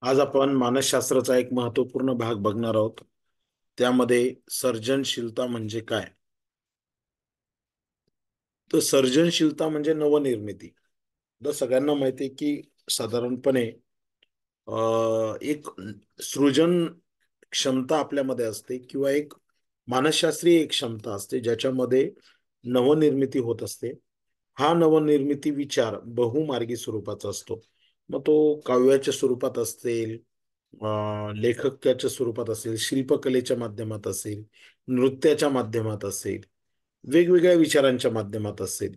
आज आपण मानसशास्त्राचा एक महत्वपूर्ण भाग बघणार आहोत. त्यामध्ये सर्जनशीलता म्हणजे काय? तर सर्जनशीलता म्हणजे नवनिर्मिती. तर सगळ्यांना माहिती आहे की साधारणपणे एक सृजन क्षमता आपल्यामध्ये असते किंवा एक मानसशास्त्रीय एक क्षमता असते ज्याच्यामध्ये नवनिर्मिती होत असते. हा नवनिर्मिती विचार बहुमार्गी स्वरूपाचा असतो. मग तो काव्याच्या स्वरूपात असेल, लेखकाच्या स्वरूपात असेल, शिल्पकलेच्या माध्यमात असेल, नृत्याच्या माध्यमात असेल, वेगवेगळ्या विचारांच्या माध्यमात असेल.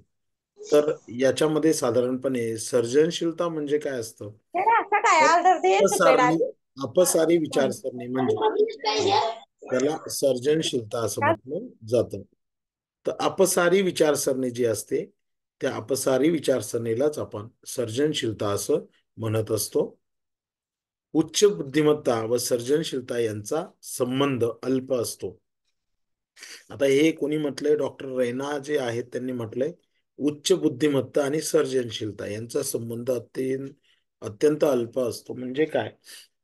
तर याच्यामध्ये साधारणपणे सर्जनशीलता म्हणजे काय असतं? Era saca de तर alder de ese अपसारणी pedal. अपसारी विचारसरणी म्हणजे त्याला सर्जनशीलता असं म्हटलं जातं. तर अपसारी विचारसरणी जी असते त्या अपसारी विचारसरणीलाच आपण सर्जनशीलता असं म्हणत असतो. उच्च बुद्धिमत्ता व सर्जनशीलता यांचा संबंध अल्प असतो. आता हे कोणी म्हटलंय? डॉक्टर रैना जे आहेत त्यांनी म्हटलंय उच्च बुद्धिमत्ता आणि सर्जनशीलता यांचा संबंध अत्यंत अल्प असतो. म्हणजे काय?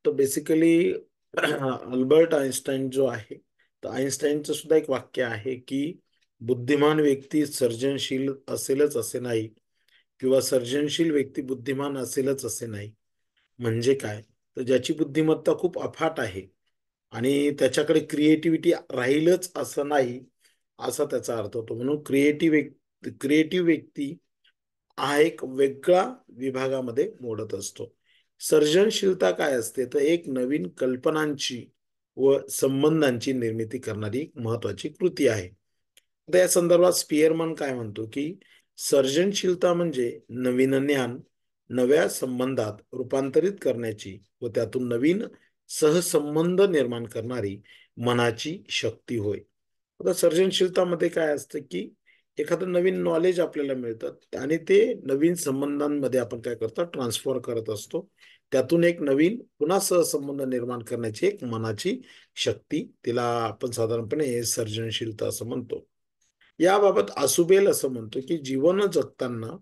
तर बेसिकली अल्बर्ट आइन्स्टाईन जो आहे, तर आइन्स्टाईनचं सुद्धा एक वाक्य आहे की बुद्धिमान व्यक्ती सर्जनशील असेलच असे नाही, किंवा सर्जनशील व्यक्ती बुद्धिमान असेलच असे नाही. म्हणजे काय? तर ज्याची बुद्धिमत्ता खूप अफाट आहे आणि त्याच्याकडे क्रिएटिव्हिटी राहीलच असं नाही, असा त्याचा अर्थ होतो. म्हणून क्रिएटिव्ह व्यक्ती हा एक वेगळा विभागामध्ये मोडत असतो. सर्जनशीलता काय असते? तर एक नवीन कल्पनांची व संबंधांची निर्मिती करणारी एक महत्वाची कृती आहे. आता या संदर्भात स्पियरमन काय म्हणतो की सर्जनशीलता म्हणजे नवीन ज्ञान नव्या संबंधात रूपांतरित करण्याची व त्यातून नवीन सहसंबंध निर्माण करणारी मनाची शक्ती होय. आता सर्जनशीलतामध्ये काय असतं की एखादं नवीन नॉलेज आपल्याला मिळतं आणि ते नवीन संबंधांमध्ये आपण काय करतो? ट्रान्सफर करत असतो. त्यातून एक नवीन पुन्हा सहसंबंध निर्माण करण्याची एक मनाची शक्ती, तिला आपण साधारणपणे सर्जनशीलता असं म्हणतो. याबाबत आसुबेल असं म्हणतो की जीवन जगताना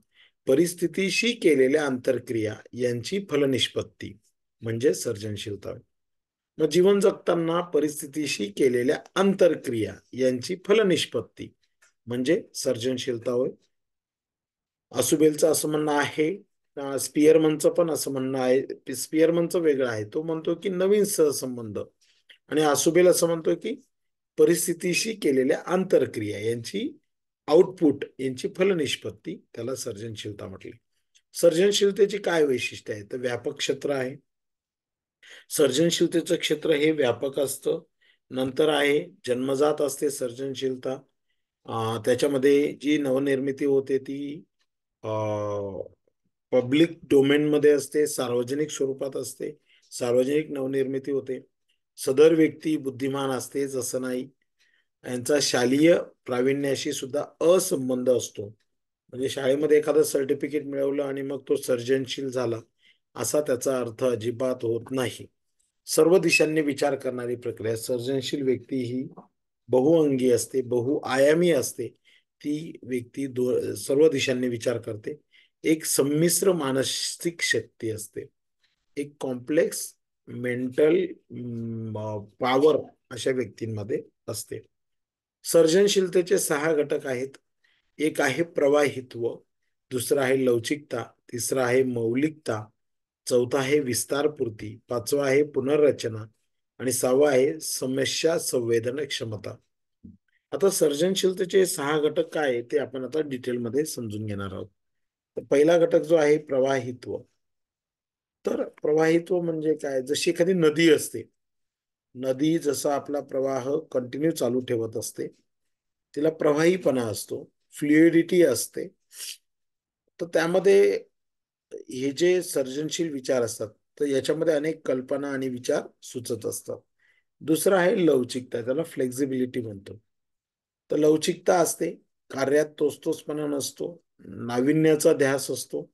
परिस्थितीशी केलेल्या आंतरक्रिया यांची फलनिष्पत्ती म्हणजे सर्जनशीलता. मग जीवन जगताना परिस्थितीशी केलेल्या आंतरक्रिया यांची फलनिष्पत्ती म्हणजे सर्जनशीलता होय. आसुबेलचं असं म्हणणं आहे. स्पियरमनचं पण असं म्हणणं आहे. स्पियरमनचं वेगळं आहे, तो म्हणतो की नवीन सहसंबंध, आणि आसुबेल असं म्हणतो की परिस्थितीशी केलेल्या आंतरक्रिया यांची आउटपुट यांची फलनिष्पत्ती, त्याला सर्जनशीलता म्हटली. सर्जनशीलतेची काय वैशिष्ट्य आहे? तर व्यापक क्षेत्र आहे. सर्जनशीलतेचं क्षेत्र हे व्यापक असतं. नंतर आहे जन्मजात असते सर्जनशीलता. त्याच्यामध्ये जी नवनिर्मिती होते ती पब्लिक डोमेनमध्ये असते, सार्वजनिक स्वरूपात असते. सार्वजनिक नवनिर्मिती होते. सदर व्यक्ती बुद्धिमान असते जसं नाही. यांचा शालेय प्रावीण्याशी सुद्धा असंबंध असतो. म्हणजे शाळेमध्ये एखादं सर्टिफिकेट मिळवलं आणि मग तो सर्जनशील झाला असा त्याचा अर्थ अजिबात होत नाही. सर्व दिशांनी विचार करणारी प्रक्रिया. सर्जनशील व्यक्ती ही बहुअंगी असते, बहुआयामी असते. ती व्यक्ती सर्व दिशांनी विचार करते. एक संमिश्र मानसिक शक्ती असते. एक कॉम्प्लेक्स मेंटल पॉवर अशा व्यक्तींमध्ये असते. सर्जनशीलतेचे 6 घटक आहेत. एक आहे प्रवाहित्व, दुसरा आहे लवचिकता, तिसरा आहे मौलिकता, चौथा आहे विस्तारपूर्ती, पाचवा आहे पुनर्रचना आणि सहावा आहे समस्या संवेदन क्षमता. आता सर्जनशीलतेचे 6 घटक काय आहे ते आपण आता डिटेलमध्ये समजून घेणार आहोत. तर पहिला घटक जो आहे प्रवाहित्व. तर प्रवाहित्व म्हणजे काय? जशी एखादी नदी असते, नदी जसा आपला प्रवाह कंटिन्यू चालू ठेवत असते, तिला प्रवाहीपणा असतो, फ्लुइडिटी असते. तर त्यामध्ये हे जे सर्जनशील विचार असतात, तर याच्यामध्ये अनेक कल्पना आणि विचार सुचत असतात. दुसरं आहे लवचिकता, त्याला फ्लेक्झिबिलिटी म्हणतो. तर लवचिकता असते, कार्यात तोचतोचपणा नसतो, नाविन्याचा ध्यास असतो.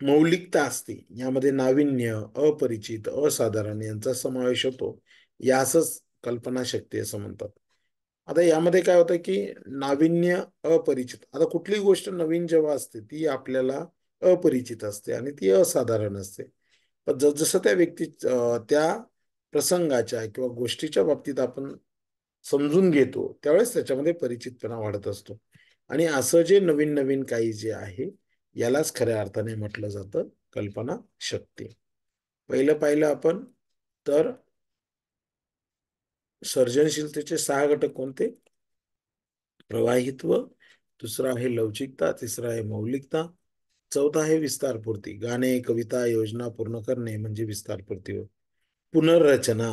मौलिकता असते, यामध्ये नाविन्य, अपरिचित, असाधारण यांचा समावेश होतो. यासच कल्पनाशक्ती असं म्हणतात. आता यामध्ये काय होतं की नाविन्य, अपरिचित. आता कुठली गोष्ट नवीन जेव्हा असते ती आपल्याला अपरिचित असते आणि ती असाधारण असते. पण जसजसं त्या त्या प्रसंगाच्या किंवा गोष्टीच्या बाबतीत आपण समजून घेतो त्यावेळेस त्याच्यामध्ये परिचितपणा वाढत असतो. आणि असं जे नवीन नवीन काही जे आहे यालाच खऱ्या अर्थाने म्हटलं जातं कल्पना शक्ती. पहिलं पाहिलं आपण तर सर्जनशीलतेचे 6 घटक कोणते? प्रवाहित्व, दुसरा आहे लवचिकता, तिसरा आहे मौलिकता, चौथा आहे विस्तारपूर्ती. गाणे, कविता, योजना पूर्ण करणे म्हणजे विस्तारपूर्ती होय. पुनर्रचना,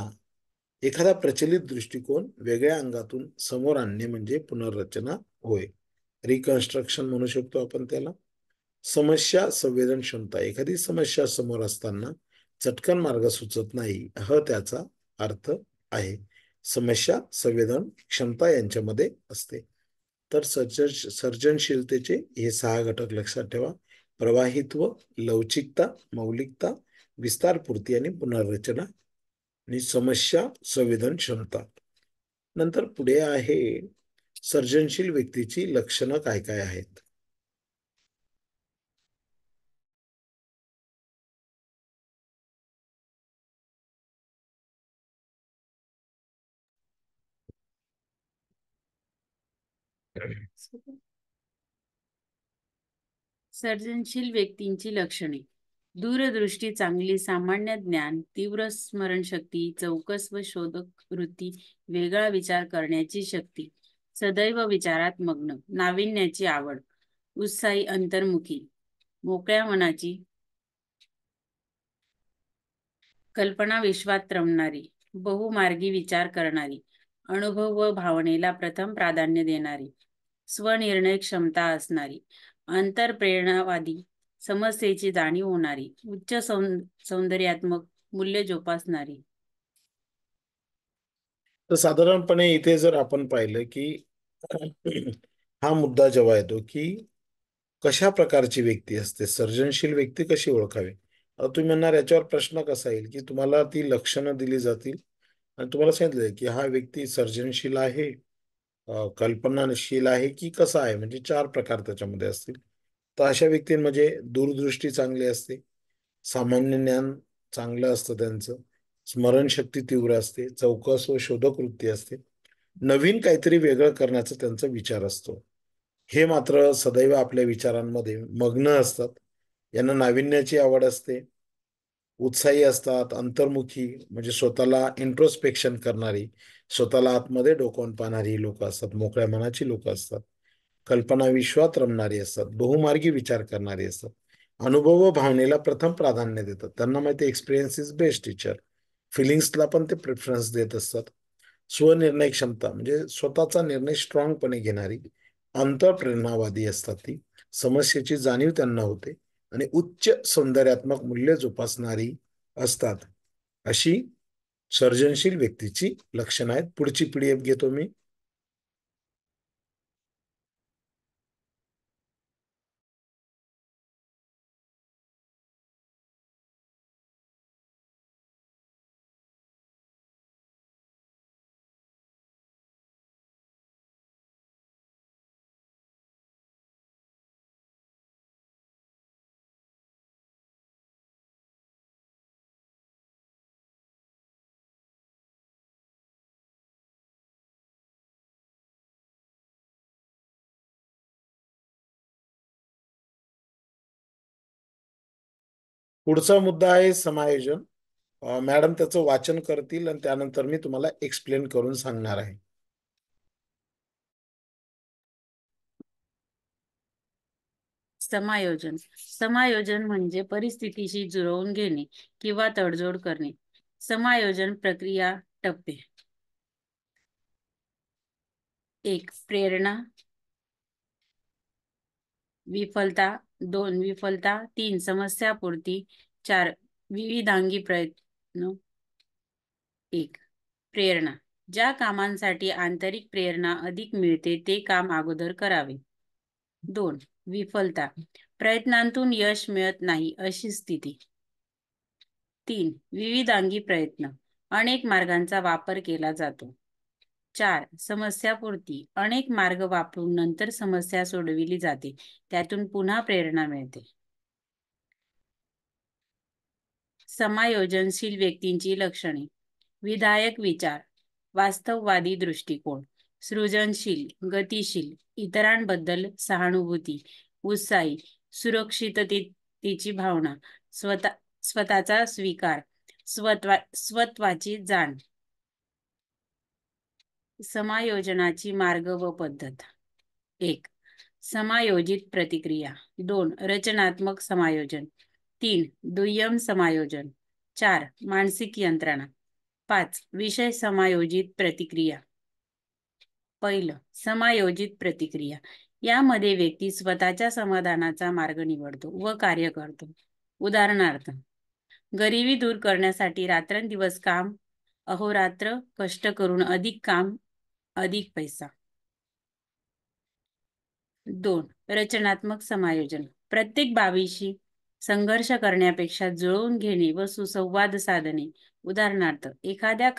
एखादा प्रचलित दृष्टिकोन वेगळ्या अंगातून समोर आणणे म्हणजे पुनर्रचना होय. रिकन्स्ट्रक्शन म्हणू शकतो आपण त्याला. समस्या संवेदन क्षमता, एखादी समस्या समोर असताना चटकन मार्ग सुचत नाही हा त्याचा अर्थ आहे. समस्या संवेदन क्षमता यांच्यामध्ये असते. तर सर्जनशीलतेचे हे 6 घटक लक्षात ठेवा. प्रवाहित्व, लवचिकता, मौलिकता, विस्तारपूर्ती आणि पुनर्रचना आणि समस्या संवेदन क्षमता. नंतर पुढे आहे सर्जनशील व्यक्तीची लक्षणं काय काय आहेत. सर्जनशील व्यक्तींची लक्षणे: दूरदृष्टी चांगली, सामान्य ज्ञान, तीव्र स्मरणशक्ती, चौकस व शोधक वृत्ती, वेगळा विचार करण्याची शक्ती, सदैव विचारात मग्न, नाविन्याची आवड, उत्साही, अंतर्मुखी, मोकळ्या मनाची, कल्पना विश्वात रमणारी, बहुमार्गी विचार करणारी, अनुभव व भावनेला प्रथम प्राधान्य देणारी, स्वनिर्णय क्षमता असणारी, अंतरप्रेरणावादी, समस्येची जाणीव होणारी, उच्च सौंदर्यात्मक मूल्य जोपासणारी. तर साधारणपणे इथे जर आपण पाहिलं की हा मुद्दा जेव्हा येतो की कशा प्रकारची व्यक्ती असते, सर्जनशील व्यक्ती कशी ओळखावी. आता तुम्ही म्हणणार याच्यावर प्रश्न कसा येईल की तुम्हाला ती लक्षणं दिली जातील आणि तुम्हाला सांगितलं की हा व्यक्ती सर्जनशील आहे, कल्पनाशील आहे की कसा आहे, म्हणजे 4 प्रकार त्याच्यामध्ये असतील. तर अशा व्यक्तींमध्ये दूरदृष्टी चांगली असते, सामान्य ज्ञान चांगलं असतं त्यांचं, स्मरणशक्ती तीव्र असते, चौकस व शोधक वृत्ती असते, नवीन काहीतरी वेगळं करण्याचा त्यांचा विचार असतो. हे मात्र सदैव आपल्या विचारांमध्ये मग्न असतात. यांना नाविन्याची आवड असते, उत्साही असतात, अंतर्मुखी म्हणजे स्वतःला इंट्रोस्पेक्शन करणारी, स्वतःला आतमध्ये डोकावून पाहणारी लोक असतात, मोकळ्या मनाची लोक असतात, कल्पना विश्वात रमणारी असतात, बहुमार्गी विचार करणारी असतात, अनुभव व भावनेला प्रथम प्राधान्य देतात. त्यांना माहिती एक्सपिरियन्स इज बेस्ट टीचर. फिलिंग्सला पण ते प्रेफरन्स देत असतात. स्वनिर्णय क्षमता म्हणजे स्वतःचा निर्णय स्ट्रॉंगपणे घेणारी, अंतःप्रेरणावादी असतात ती, समस्येची जाणीव त्यांना होते आणि उच्च सौंदर्यात्मक मूल्य जोपासणारी असतात. अशी सर्जनशील व्यक्तीची लक्षणं आहेत. पुढची पीडीएफ घेतो मी. पुढचा मुद्दा आहे समायोजन. मॅडम त्याचं वाचन करतील आणि त्यानंतर मी तुम्हाला एक्सप्लेन करून सांगणार आहे. समायोजन. समायोजन म्हणजे परिस्थितीशी जुळवून घेणे किंवा तडजोड करणे. समायोजन प्रक्रिया टप्पे: 1. प्रेरणा, विफलता, 2. विफलता, 3. समस्यापूर्ती, 4. विविधांगी प्रयत्न. 1. प्रेरणा. ज्या कामांसाठी आंतरिक प्रेरणा अधिक मिळते ते काम अगोदर करावे. 2. विफलता. प्रयत्नांतून यश मिळत नाही अशी स्थिती. 3. विविधांगी प्रयत्न. अनेक मार्गांचा वापर केला जातो. 4. समस्यापूर्ती. अनेक मार्ग वापरून नंतर समस्या सोडविली जाते, त्यातून पुन्हा प्रेरणा मिळते. समायोजनशील व्यक्तींची लक्षणे. विधायक विचार, वास्तववादी दृष्टिकोन, सृजनशील, गतिशील, इतरांबद्दल सहानुभूती, उत्साही, सुरक्षिततेची भावना, स्वतःचा स्वीकार, स्वत्वाची जाण. समायोजनाची मार्ग व पद्धत. 1. समायोजित प्रतिक्रिया. 2. रचनात्मक समायोजन. 3. दुय्यम समायोजन. 4. मानसिक यंत्रणा. 5. विषय समायोजित प्रतिक्रिया. पहिलं, समायोजित प्रतिक्रिया. यामध्ये व्यक्ती स्वतःच्या समाधानाचा मार्ग निवडतो व कार्य करतो. उदाहरणार्थ, गरिबी दूर करण्यासाठी रात्रंदिवस काम, अहोरात्र कष्ट करून अधिक काम, अधिक पैसा. 2. रचनात्मक समायोजन. प्रत्येक बाबीशी संघर्ष करण्यापेक्षा जुळवून घेणे व सुसंवाद साधणे. उदाहरणार्थ, एखाद्या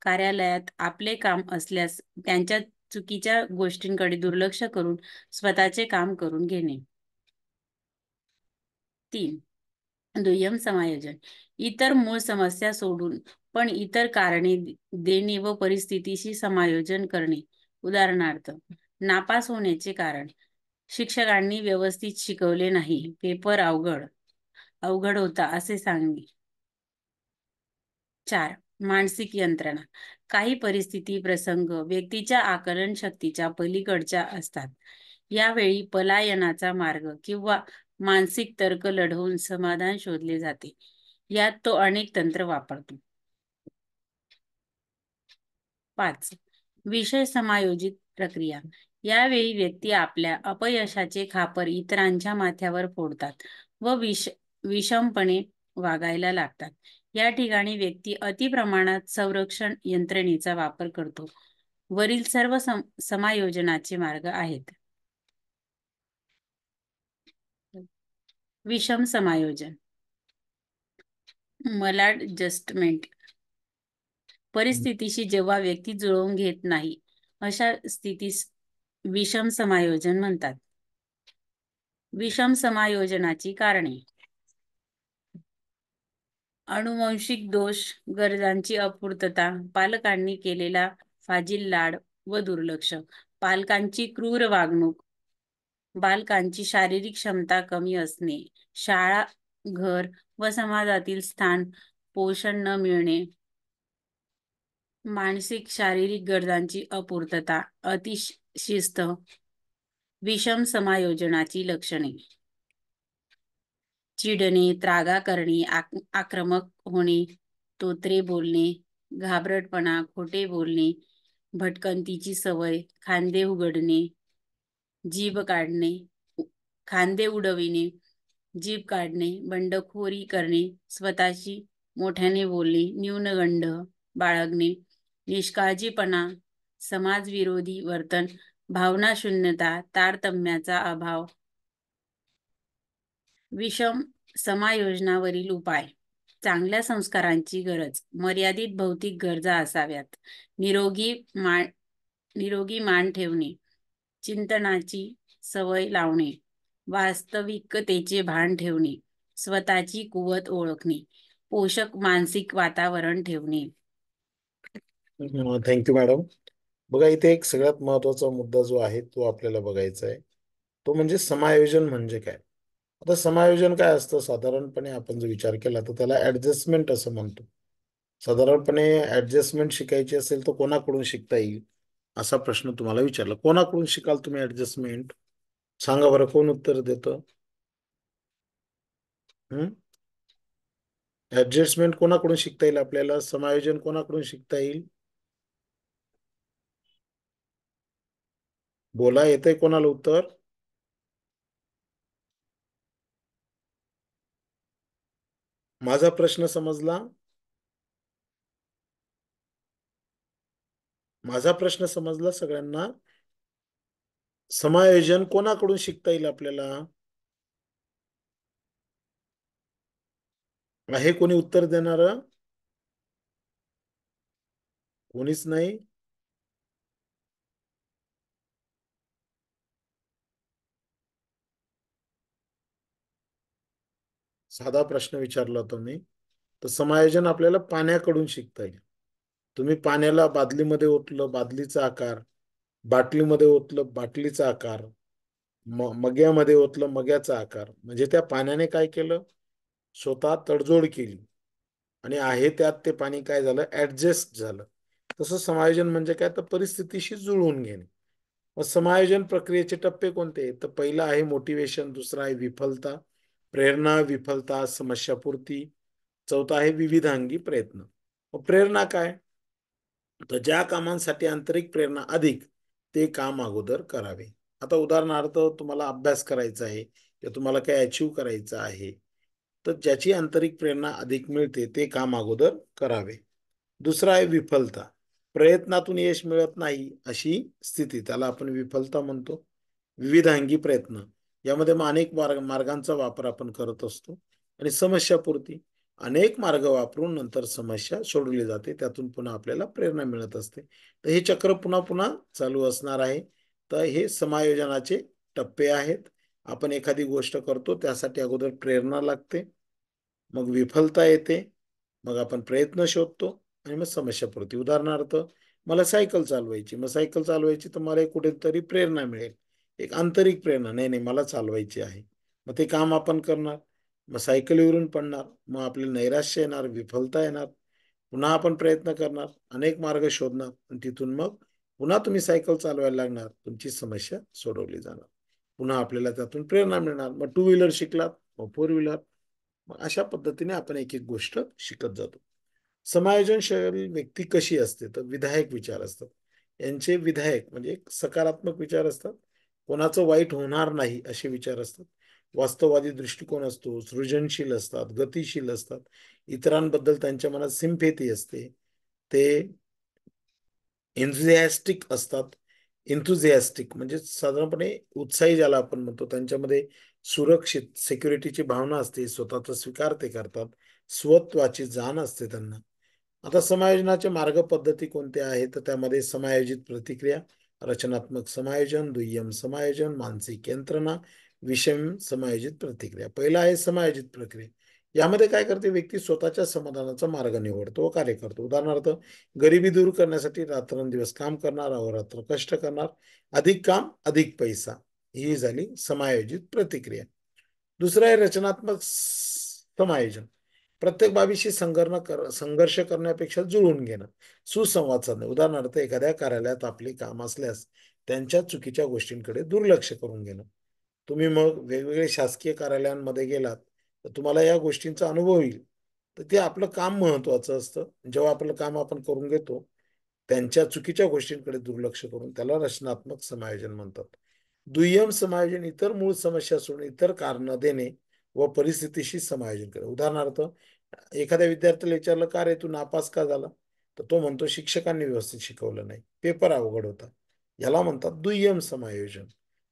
कार्यालयात आपले काम असल्यास त्यांच्या चुकीच्या गोष्टींकडे दुर्लक्ष करून स्वतःचे काम करून घेणे. 3. दुय्यम समायोजन. इतर मूळ समस्या सोडून पण इतर कारणे देणे व परिस्थितीशी समायोजन करणे. उदाहरणार्थ, नापास होण्याचे कारण, शिक्षकांनी व्यवस्थित शिकवले नाही, पेपर अवघड होता असे सांगणे. 4. मानसिक यंत्रणा. काही परिस्थिती, प्रसंग व्यक्तीच्या आकलन शक्तीच्या पलीकडच्या असतात. यावेळी पलायनाचा मार्ग किंवा मानसिक तर्क लढवून समाधान शोधले जाते. यात तो अनेक तंत्र वापरतो. 5. विषय समायोजित प्रक्रिया. यावेळी व्यक्ती आपल्या अपयशाचे खापर इतरांच्या माथ्यावर फोडतात व विषमपणे वागायला लागतात. या ठिकाणी व्यक्ती अतिप्रमाणात संरक्षण यंत्रणेचा वापर करतो. वरील सर्व समायोजनाचे मार्ग आहेत. विषम समायोजन. मलाडजस्टमेंट. परिस्थितीशी जेव्हा व्यक्ती जुळवून घेत नाही अशा स्थितीस विषम समायोजन म्हणतात. विषम समायोजनाची कारणे. अनुवांशिक दोष, गरजांची अपूर्तता, पालकांनी केलेला फाजील लाड व दुर्लक्ष, पालकांची क्रूर वागणूक, बालकांची शारीरिक क्षमता कमी असणे, शाळा, घर व समाजातील स्थान, पोषण न मिळणे, मानसिक शारीरिक गरजांची अपूर्तता, अतिशिस्त. विषम समायोजनाची लक्षणे. चिडणे, त्रागा करणे, आक्रमक होणे, तोत्रे बोलणे, घाबरटपणा, खोटे बोलणे, भटकंतीची सवय, खांदे उघडणे, जीभ काढणे, खांदे उडविणे, जीभ काढणे, बंडखोरी करणे, स्वतःशी मोठ्याने बोलणे, न्यूनगंड बाळगणे, निष्काळजीपणा, समाजविरोधी वर्तन, भावनाशून्यता, तारतम्याचा अभाव. विषम समायोजनावरील उपाय. चांगल्या संस्कारांची गरज. मर्यादित भौतिक गरजा असाव्यात. निरोगी मान ठेवणे. चिंतनाची सवय लावणे. वास्तविकतेचे भान ठेवणे. स्वतःची कुवत ओळखणे. पोषक मानसिक वातावरण ठेवणे. Thank you madam. बघा, इथे एक सगळ्यात महत्वाचा मुद्दा जो आहे तो आपल्याला बघायचा आहे, तो म्हणजे समायोजन म्हणजे काय. आता समायोजन काय असतं, साधारणपणे आपण जर विचार केला तर त्याला ऍडजस्टमेंट असं म्हणतो. साधारणपणे ऍडजस्टमेंट शिकायची असेल तर कोणाकडून शिकता येईल असा प्रश्न तुम्हाला विचारला. कोणाकडून शिकाल तुम्ही ऍडजस्टमेंट? सांगा बरं, कोण उत्तर देतं? ऍडजस्टमेंट कोणाकडून शिकता येईल आपल्याला? समायोजन कोणाकडून शिकता येईल? बोला, येतंय कोणाला उत्तर? माझा प्रश्न समजला? माझा प्रश्न समजला सगळ्यांना? समायोजन कोणाकडून शिकता येईल आपल्याला? आहे कोणी उत्तर देणार? कोणीच नाही. साधा प्रश्न विचारला होता मी. तर समायोजन आपल्याला पाण्याकडून शिकता येईल. तुम्ही पाण्याला बादलीमध्ये ओतलं, बादलीचा आकार, बाटलीमध्ये ओतलं, बाटलीचा आकार, मग्यामध्ये ओतलं, मग्याचा आकार. म्हणजे त्या पाण्याने काय केलं, स्वतः तडजोड केली आणि आहे त्यात ते पाणी काय झालं, ऍडजस्ट झालं. तसं समायोजन म्हणजे काय, तर परिस्थितीशी जुळवून घेणे. मग समायोजन प्रक्रियेचे टप्पे कोणते, तर पहिला आहे मोटिवेशन, दुसरा आहे विफलता, प्रेरणा, विफलता, समस्यापूर्ती, चौथा आहे विविधांगी प्रयत्न. मग प्रेरणा काय, तर ज्या कामांसाठी आंतरिक प्रेरणा अधिक, ते काम अगोदर करावे. आता उदाहरणार्थ तुम्हाला अभ्यास करायचा आहे किंवा तुम्हाला काही अचीव करायचं आहे, तर ज्याची आंतरिक प्रेरणा अधिक मिळते ते काम अगोदर करावे. दुसरा आहे विफलता, प्रयत्नातून यश मिळत नाही अशी स्थिती, त्याला आपण विफलता म्हणतो. विविधांगी प्रयत्न, यामध्ये अनेक मार्गांचा वापर आपण करत असतो. आणि समस्यापूर्ती, अनेक मार्ग वापरून नंतर समस्या सोडवली जाते, त्यातून पुन्हा आपल्याला प्रेरणा मिळत असते. तर हे चक्र पुन्हा पुन्हा चालू असणार आहे. तर हे समायोजनाचे टप्पे आहेत. आपण एखादी गोष्ट करतो त्यासाठी अगोदर प्रेरणा लागते, मग विफलता येते, मग आपण प्रयत्न शोधतो आणि मग समस्यापूर्ती. उदाहरणार्थ मला सायकल चालवायची, मग सायकल चालवायची तर मला कुठेतरी प्रेरणा मिळेल, एक आंतरिक प्रेरणा, नाही नाही मला चालवायची आहे. मग ते काम आपण करणार, मग सायकलीवरून पडणार, मग आपल्याला नैराश्य येणार, विफलता येणार, पुन्हा आपण प्रयत्न करणार, अनेक मार्ग शोधणार आणि तिथून मग पुन्हा तुम्ही सायकल चालवायला लागणार, तुमची समस्या सोडवली जाणार, पुन्हा आपल्याला त्यातून प्रेरणा मिळणार. मग टू व्हीलर शिकलात, मग फोर व्हीलर, मग अशा पद्धतीने आपण एक एक गोष्ट शिकत जातो. समायोजनशील व्यक्ती कशी असते, तर विधायक विचार असतात. यांचे विधायक म्हणजे सकारात्मक विचार असतात, कोणाचं वाईट होणार नाही असे विचार असतात, वास्तववादी दृष्टिकोन असतो, सृजनशील असतात, गतिशील असतात, इतरांबद्दल त्यांच्या मनात सिम्पेथी असते, ते एन्झुझियास्टिक असतात. एन्थुझियास्टिक म्हणजे साधारणपणे उत्साही ज्याला आपण म्हणतो, त्यांच्यामध्ये सुरक्षित सिक्युरिटीची भावना असते, स्वतःचा स्वीकार ते करतात, स्वत्वाची जाण असते त्यांना. आता समायोजनाचे मार्ग पद्धती कोणत्या आहेत, तर त्यामध्ये समायोजित प्रतिक्रिया, रचनात्मक समायोजन, दुय्यम समायोजन, मानसिक यंत्रणा, विषम समायोजित प्रतिक्रिया. पहिला आहे समायोजित प्रक्रिया. यामध्ये काय करते व्यक्ती, स्वतःच्या समाधानाचा मार्ग निवडतो व कार्य करतो. उदाहरणार्थ गरिबी दूर करण्यासाठी रात्रंदिवस काम करणार, अहोरात्र कष्ट करणार, अधिक काम अधिक पैसा, ही झाली समायोजित प्रतिक्रिया. दुसरं आहे रचनात्मक समायोजन, प्रत्येक बाबीशी संघर्ष करण्यापेक्षा जुळून घेणं, सुसंवाद साधणे. उदाहरणार्थ एखाद्या कार्यालयात आपले काम असल्यास त्यांच्या चुकीच्या गोष्टींकडे दुर्लक्ष करून घेणं. तुम्ही मग वेगवेगळे शासकीय कार्यालयांमध्ये गेलात तर तुम्हाला या गोष्टींचा अनुभव येईल. तर ते आपलं काम महत्वाचं असतं. जेव्हा आपलं काम आपण करून घेतो, त्यांच्या चुकीच्या गोष्टींकडे दुर्लक्ष करून, त्याला रचनात्मक समायोजन म्हणतात. दुय्यम समायोजन, इतर मूळ समस्या सोडून इतर कारण देणे व परिस्थितीशी समायोजन करणे. उदाहरणार्थ एखाद्या विद्यार्थ्याला विचारलं, का रे तू नापास का झाला, तर तो म्हणतो शिक्षकांनी व्यवस्थित शिकवलं नाही, पेपर अवघड होता. याला म्हणतात दुय्यम समायोजन.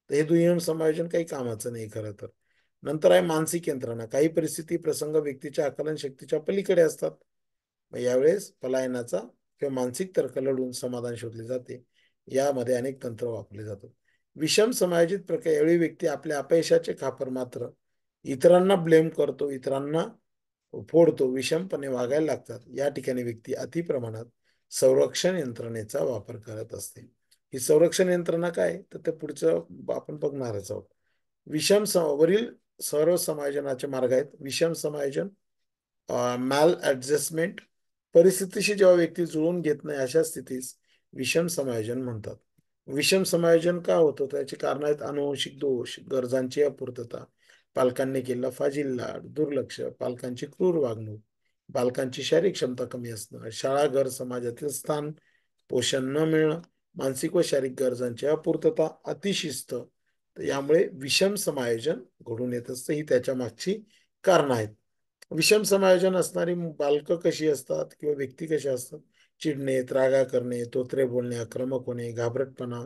तर हे दुय्यम समायोजन काही कामाचं नाही खरं तर. नंतर आहे मानसिक यंत्रणा, काही परिस्थिती प्रसंग व्यक्तीच्या आकलन शक्तीच्या पलीकडे असतात. मग यावेळेस पलायनाचा किंवा मानसिक तर्क लढून समाधान शोधले जाते. यामध्ये अनेक तंत्र वापरले जातात. विषम समायोजित प्रक्रिया, यावेळी व्यक्ती आपल्या अपयशाचे खापर मात्र इतरांना ब्लेम करतो, इतरांना फोडतो, विषमपणे वागायला लागतात. या ठिकाणी व्यक्ती अति प्रमाणात संरक्षण यंत्रणेचा वापर करत असते. ही संरक्षण यंत्रणा काय, तर ते पुढचं आपण बघणारच आहोत. वरील सर्व समायोजनाचे मार्ग आहेत. विषम समायोजन, मॅल ऍडजस्टमेंट, परिस्थितीशी जेव्हा व्यक्ती जुळून घेत नाही अशा स्थितीस विषम समायोजन म्हणतात. विषम समायोजन का होतं, त्याची कारण आहेत अनुवंशिक दोष, गरजांची अपूर्तता, पालकांनी केलेला फाजील लाड, दुर्लक्ष, पालकांची क्रूर वागणूक, बालकांची शारीरिक क्षमता कमी असणं, शाळा घर समाजातील स्थान, पोषण न मिळणं, मानसिक व शारीरिक गरजांची अपूर्तता, अतिशिस्त. तर यामुळे विषम समायोजन घडून येत असतं. ही त्याच्या मागची कारण आहेत. विषम समायोजन असणारी बालकं कशी असतात किंवा व्यक्ती कशा असतात, चिडणे, त्रागा करणे, तोत्रे बोलणे, आक्रमक होणे, घाबरटपणा,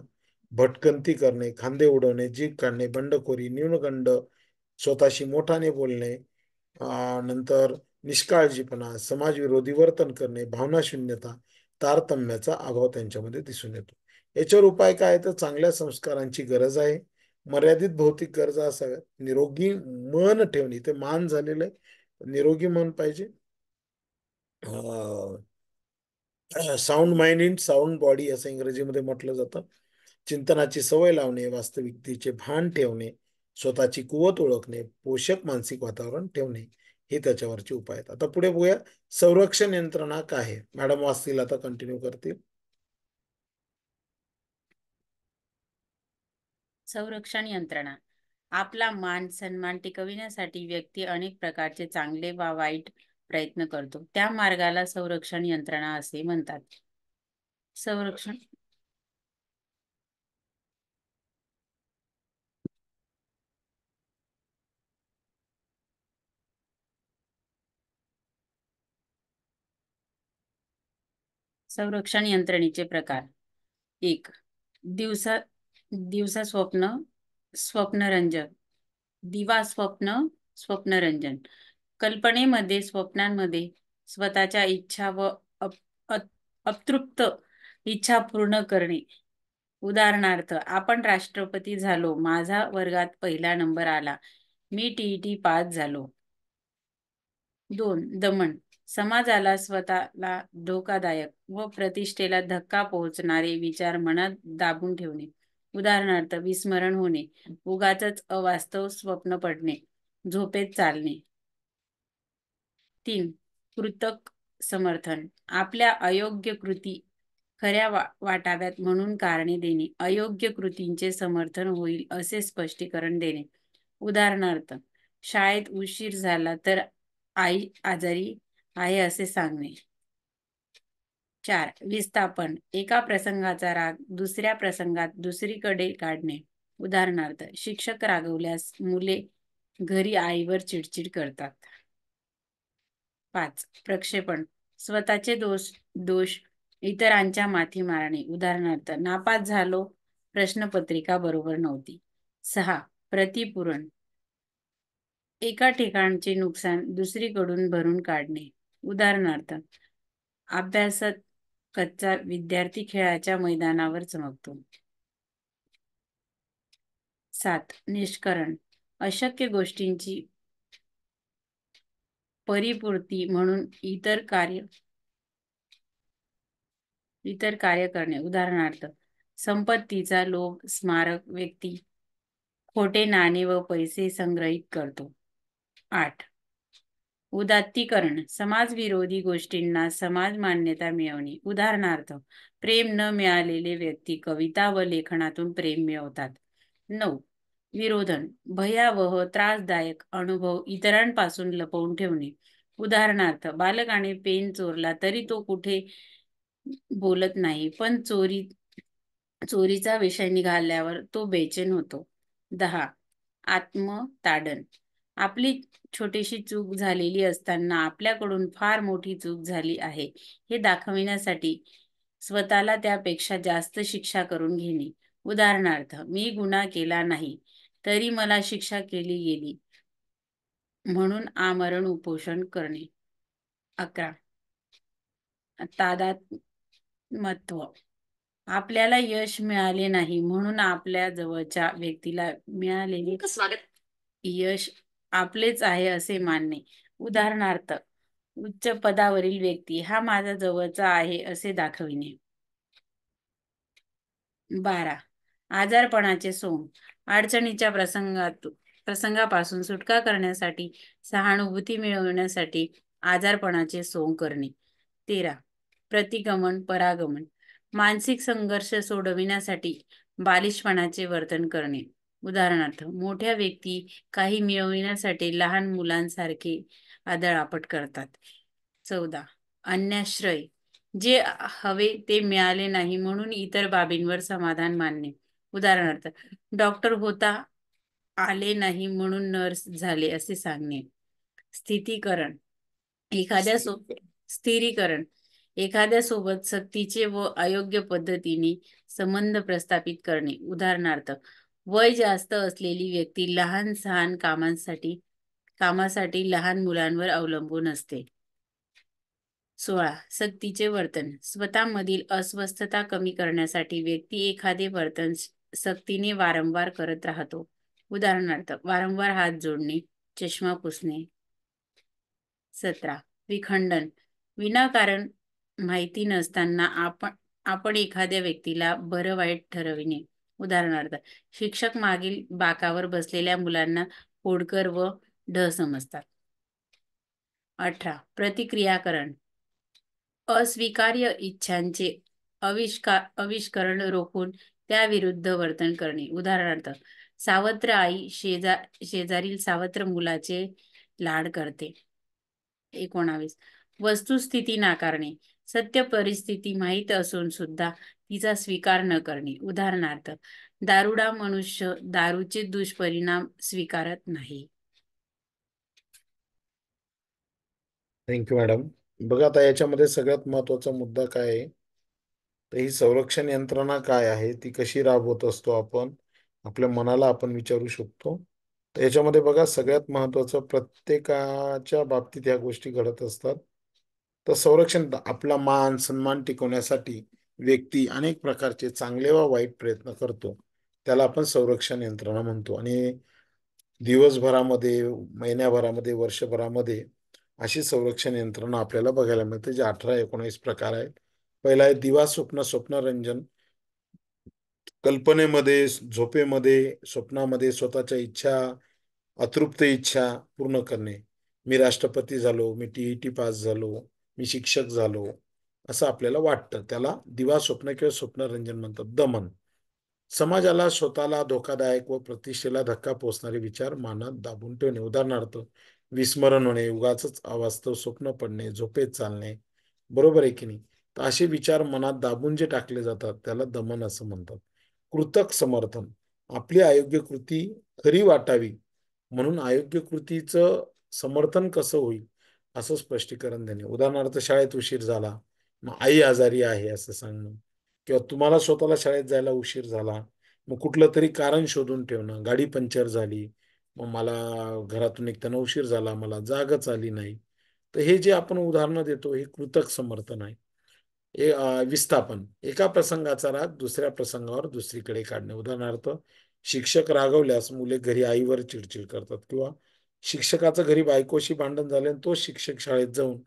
भटकंती करणे, खांदे उडवणे, जीभ काढणे, बंडखोरी, न्यूनगंड, स्वतःशी मोठाने बोलणे, नंतर निष्काळजीपणा, समाजविरोधी वर्तन करणे, भावनाशून्यता, तारतम्याचा अभाव त्यांच्यामध्ये दिसून येतो. याच्यावर उपाय काय, तर चांगल्या संस्कारांची गरज आहे, मर्यादित भौतिक गरजा असाव्यात, निरोगी मन ठेवणे, ते मान झालेलं आहे, निरोगी मन पाहिजे, sound mind in sound body असं इंग्रजीमध्ये म्हटलं जातं. चिंतनाची सवय लावणे, वास्तविकतेचे भान ठेवणे, स्वतःची कुवत ओळखणे, पोषक मानसिक वातावरण ठेवणे, हे त्याच्यावरचे उपाय आहेत. आता पुढे बघूया संरक्षण यंत्रणा काय आहे. मॅडम वाचतील, आता कंटिन्यू करतील. संरक्षण यंत्रणा आपला मान सन्मान टिकविण्यासाठी व्यक्ती अनेक प्रकारचे चांगले वा वाईट प्रयत्न करतो. त्या मार्गाला संरक्षण यंत्रणा असे म्हणतात. संरक्षण संरक्षण यंत्रणेचे प्रकार. 1. दिवसा दिवसा स्वप्नरंजन. दिवा स्वप्नरंजन. कल्पनेमध्ये स्वप्नांमध्ये स्वतःच्या इच्छा व अतृप्त इच्छा पूर्ण करणे. उदाहरणार्थ, आपण राष्ट्रपती झालो, माझा वर्गात पहिला नंबर आला, मी टीईटी पास झालो. 2. दमन. समाजाला स्वतःला धोकादायक व प्रतिष्ठेला धक्का पोहोचणारे विचार मनात दाबून ठेवणे. उदाहरणार्थ, विस्मरण होणे, उगाचच अवास्तव स्वप्न पडणे, झोपेत चालणे. 3. कृतक समर्थन. आपल्या अयोग्य कृती खऱ्या वाटाव्यात म्हणून कारणे देणे. अयोग्य कृतींचे समर्थन होईल असे स्पष्टीकरण देणे. उदाहरणार्थ, शाळेत उशीर झाला तर आई आजारी आहे असे सांगणे. 4. विस्थापन. एका प्रसंगाचा राग दुसऱ्या प्रसंगात दुसरीकडे काढणे. उदाहरणार्थ, शिक्षक रागवल्यास मुले घरी आईवर चिडचिड करतात. 5. प्रक्षेपण. स्वतःचे दोष इतरांच्या माथी मारणे. उदाहरणार्थ, नापास झालो, प्रश्नपत्रिका बरोबर नव्हती. 6. प्रतिपूरण. एका ठिकाणचे नुकसान दुसरीकडून भरून काढणे. उदाहरणार्थ, अभ्यासात कच्चा विद्यार्थी खेळाच्या मैदानावर चमकतो. 7. निष्करण. अशक्य गोष्टींची परिपूर्ती म्हणून इतर कार्य करणे. उदाहरणार्थ, संपत्तीचा लोभ स्मारक व्यक्ती खोटे नाणे व पैसे संग्रहित करतो. 8. उदात्तीकरण. समाजविरोधी गोष्टींना समाज मान्यता मिळवणे. उदाहरणार्थ, प्रेम न मिळालेले व्यक्ती कविता व लेखनातून प्रेम मिळवतात. 9. विरोधन. भयावह त्रासदायक अनुभव इतरांपासून लपवून ठेवणे. उदाहरणार्थ, बालकाने पेन चोरला तरी तो कुठे बोलत नाही, पण चोरीचा विषय निघाल्यावर तो बेचैन होतो. 10. आत्मताडण. आपली छोटीशी चूक झालेली असताना आपल्याकडून फार मोठी चूक झाली आहे हे दाखविण्यासाठी स्वतःला त्यापेक्षा जास्त शिक्षा करून घेणे. उदाहरणार्थ, मी गुन्हा केला नाही तरी मला शिक्षा केली गेली म्हणून आमरण उपोषण करणे. 11. तादात्म्यत्व. आपल्याला यश मिळाले नाही म्हणून आपल्या जवळच्या व्यक्तीला मिळालेले यश आपलेच आहे असे मानणे. उदाहरणार्थ, उच्च पदावरील व्यक्ती हा माझा जवळचा आहे असे दाखविणे. 12. आजारपणाचे सोंग. अडचणीच्या प्रसंगापासून सुटका करण्यासाठी, सहानुभूती मिळवण्यासाठी आजारपणाचे सोंग करणे. 13. प्रतिगमन परागमन. मानसिक संघर्ष सोडविण्यासाठी बालिशपणाचे वर्तन करणे. उदाहरणार्थ, मोठ्या व्यक्ती काही मिळविण्यासाठी लहान मुलांसारखे आदळआपट करतात. 14. अन्याश्रय. जे हवे ते मिळाले नाही म्हणून इतर बाबींवर समाधान मानणे. उदाहरणार्थ, डॉक्टर होता आले नाही म्हणून नर्स झाले असे सांगणे. स्थिरीकरण. एखाद्या सोबत सक्तीचे व अयोग्य पद्धतीने संबंध प्रस्थापित करणे. उदाहरणार्थ, वय जास्त असलेली व्यक्ती लहान सहान कामासाठी लहान मुलांवर अवलंबून असते. 16. सक्तीचे वर्तन. स्वतःमधील अस्वस्थता कमी करण्यासाठी व्यक्ती एखादे वर्तन सक्तीने वारंवार करत राहतो. उदाहरणार्थ, वारंवार हात जोडणे, चष्मा पुसणे. 17. विखंडन. विनाकारण माहिती नसताना आपण एखाद्या व्यक्तीला बरं वाईट ठरविणे. उदाहरणार्थ, शिक्षक मागील बाकावर बसलेल्या मुलांना खोडकर व ढ समजतात. 18. प्रतिक्रियाकरण. अस्वीकार्य इच्छांचे आविष्करण रोखून त्याविरुद्ध वर्तन करणे. उदाहरणार्थ, सावत्र आई शेजारील सावत्र मुलाचे लाड करते. 19. वस्तुस्थिती नाकारणे. सत्य परिस्थिती माहीत असून सुद्धा तिचा स्वीकार न करणे. उदाहरणार्थ, दारुडा मनुष्य दारूचे दुष्परिणाम स्वीकारत नाही. Thank you madam. बघा आता याच्यामध्ये सगळ्यात महत्वाचा मुद्दा काय आहे, तर ही संरक्षण यंत्रणा काय आहे, ती कशी राबवत असतो आपण, आपल्या मनाला आपण विचारू शकतो. तर याच्यामध्ये बघा सगळ्यात महत्वाचं, प्रत्येकाच्या बाबतीत ह्या गोष्टी घडत असतात. तर संरक्षण आपला मान सन्मान टिकवण्यासाठी व्यक्ती अनेक प्रकारचे चांगले व वाईट प्रयत्न करतो, त्याला आपण संरक्षण यंत्रणा म्हणतो. आणि दिवसभरामध्ये, महिन्याभरामध्ये, वर्षभरामध्ये अशी संरक्षण यंत्रणा आपल्याला बघायला मिळते, जे 18-19 प्रकार आहेत. पहिला आहे दिवा स्वप्न स्वप्नरंजन. कल्पनेमध्ये, झोपेमध्ये, स्वप्नामध्ये स्वतःच्या इच्छा, अतृप्त इच्छा पूर्ण करणे. मी राष्ट्रपती झालो, मी टीईटी पास झालो, मी शिक्षक झालो, असं आपल्याला वाटतं, त्याला दिवा स्वप्न किंवा स्वप्नरंजन म्हणतात. दमन. समाजाला, स्वतःला धोकादायक व प्रतिष्ठेला धक्का पोचणारे विचार मनात दाबून ठेवणे. उदाहरणार्थ, विस्मरण होणे, उगाचच अवास्तव स्वप्न पडणे, झोपेत चालणे. बरोबर आहे की नाही? तर असे विचार मनात दाबून जे टाकले जातात त्याला दमन असं म्हणतात. कृतक समर्थन. आपली अयोग्य कृती खरी वाटावी म्हणून अयोग्य कृतीचं समर्थन कसं होईल असं स्पष्टीकरण देणे. उदाहरणार्थ, शाळेत उशीर झाला, मग आई आजारी आहे असं सांगणं, किंवा तुम्हाला स्वतःला शाळेत जायला उशीर झाला, मग कुठलं तरी कारण शोधून ठेवणं. गाडी पंक्चर झाली, मग मला घरातून निघताना उशीर झाला, मला जागच आली नाही. तर हे जे आपण उदाहरणं देतो हे कृतक समर्थन आहे. विस्थापन. एका प्रसंगाचा राग दुसऱ्या प्रसंगावर दुसरीकडे काढणे. उदाहरणार्थ, शिक्षक रागवल्यास मुले घरी आईवर चिडचिड करतात, किंवा शिक्षकाचं घरी बायकोशी भांडण झाले आणि तो शिक्षक शाळेत जाऊन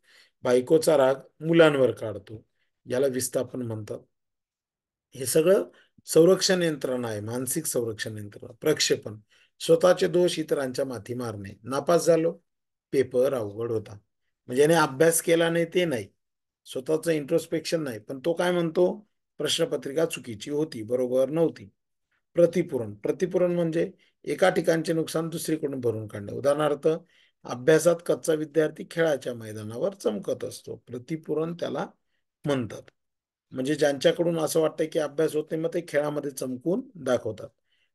बायकोचा राग मुलांवर काढतो, याला विस्थापन म्हणतात. हे सगळं संरक्षण यंत्रणा आहे, मानसिक संरक्षण यंत्रणा. प्रक्षेपण. स्वतःचे दोष इतरांच्या माथी मारणे. नापास झालो, पेपर अवघड होता, म्हणजे याने अभ्यास केला नाही ते नाही, स्वतःचं इंट्रोस्पेक्शन नाही, पण तो काय म्हणतो, प्रश्नपत्रिका चुकीची होती, बरोबर नव्हती. प्रतिपूरण. प्रतिपूरण म्हणजे एका ठिकाणचे नुकसान दुसरीकडून भरून काढणे. उदाहरणार्थ, अभ्यासात कच्चा विद्यार्थी खेळाच्या मैदानावर चमकत असतो, प्रतिपूरण त्याला म्हणतात. म्हणजे ज्यांच्याकडून असं वाटतं की अभ्यास होत नाही, मग ते खेळामध्ये चमकून दाखवतात.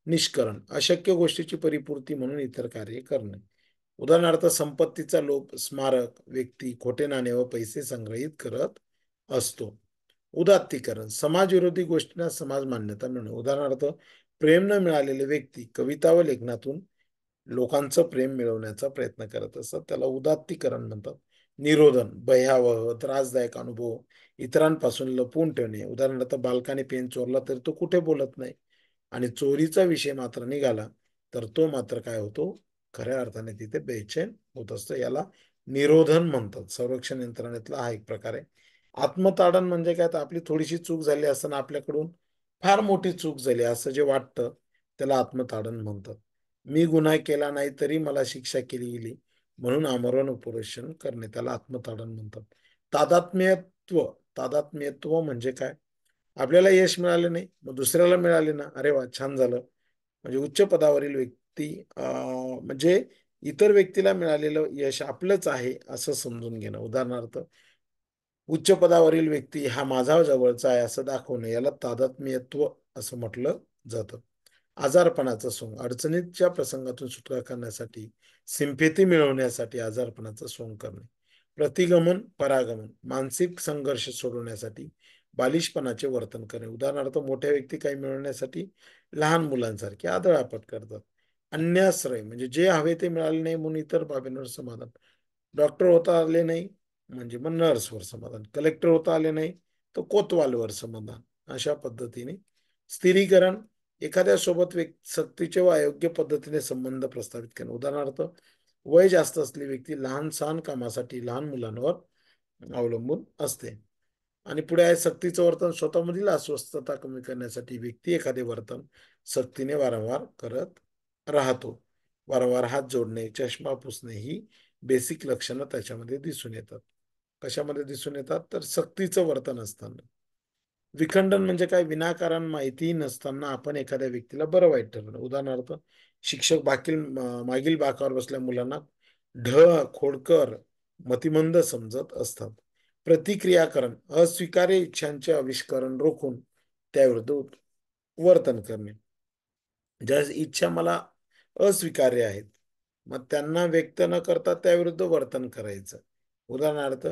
निष्करण. अशक्य गोष्टीची परिपूर्ती म्हणून इतर कार्य करणे. उदाहरणार्थ, संपत्तीचा लोभ, स्मारक, व्यक्ती खोटे नाणे व पैसे संग्रहित करत असतो. उदात्तीकरण. समाजविरोधी गोष्टींना समाज मान्यता मिळणे. उदाहरणार्थ, प्रेम न मिळालेले व्यक्ती कविता व लेखनातून लोकांचं प्रेम मिळवण्याचा प्रयत्न करत असतात, त्याला उदात्तीकरण म्हणतात. निरोधन. भयावह त्रासदायक अनुभव इतरांपासून लपवून ठेवणे. उदाहरणार्थ, बालकाने पेन चोरला तर तो कुठे बोलत नाही, आणि चोरीचा विषय मात्र निघाला तर तो मात्र काय होतो, खऱ्या अर्थाने तिथे बेचैन होत असतो, याला निरोधन म्हणतात. संरक्षण यंत्रणेतला हा एक प्रकार आहे. आत्मताडन म्हणजे काय, तर आपली थोडीशी चूक झाली असताना आपल्याकडून फार मोठी चूक झाली असं जे वाटतं त्याला आत्मताडन म्हणतात. मी गुन्हा केला नाही तरी मला शिक्षा केली गेली म्हणून आमरण उपोषण करणे, त्याला आत्मताडन म्हणतात. तादात्म्यत्व. तादात्म्यत्व म्हणजे काय, आपल्याला यश मिळाले नाही, मग दुसऱ्याला मिळाले ना, अरे वा छान झालं. म्हणजे उच्च पदावरील व्यक्ती म्हणजे इतर व्यक्तीला मिळालेलं यश आपलंच आहे असं समजून घेणं. उदाहरणार्थ, उच्च पदावरील व्यक्ती हा माझा जवळचा आहे असं दाखवणे, याला तादात्म्यत्व असं म्हटलं जातं. आजारपणाचा सोंग. अडचणीच्या प्रसंगातून सुटका करण्यासाठी, सिम्पेथी मिळवण्यासाठी आजारपणाचा सोंग करणे. प्रतिगमन, परागमन. मानसिक संघर्ष सोडवण्यासाठी बालिशपणाचे वर्तन करणे. उदाहरणार्थ, मोठ्या व्यक्ती काही मिळवण्यासाठी लहान मुलांसारखे आदळआपट करतात. अन्याश्रय म्हणजे जे हवे ते मिळाले नाही म्हणून इतर बाबींवर समाधान. डॉक्टर होता आले नाही म्हणजे मग नर्सवर समाधान, कलेक्टर होता आले नाही तर कोतवालवर समाधान. अशा पद्धतीने स्थिरीकरण. एखाद्या सोबत सक्तीचे व अयोग्य पद्धतीने संबंध प्रस्थापित करणे. उदाहरणार्थ, वय जास्त असलेली व्यक्ती लहान सहान कामासाठी लहान मुलांवर अवलंबून असते. आणि पुढे आहे सक्तीचं वर्तन. स्वतःमधील अस्वस्थता कमी करण्यासाठी व्यक्ती एखादे वर्तन सक्तीने वारंवार करत राहतो. वारंवार हात जोडणे, चष्मा पुसणे ही बेसिक लक्षणं त्याच्यामध्ये दिसून येतात. कशामध्ये दिसून येतात? तर सक्तीचं वर्तन असताना. विखंडन म्हणजे काय? विनाकारण माहिती नसताना आपण एखाद्या व्यक्तीला बरं वाईट ठरवणं. उदाहरणार्थ, शिक्षक मागील बाकावर बसल्या मुलांना ढ, खोडकर, मतिमंद समजत असतात. प्रतिक्रियाकरण, अस्वीकार्य इच्छांचे आविष्करण रोखून त्याविरुद्ध वर्तन करणे. ज्या इच्छा मला अस्वीकार्य आहेत, मग त्यांना व्यक्त न करता त्याविरुद्ध वर्तन करायचं. उदाहरणार्थ,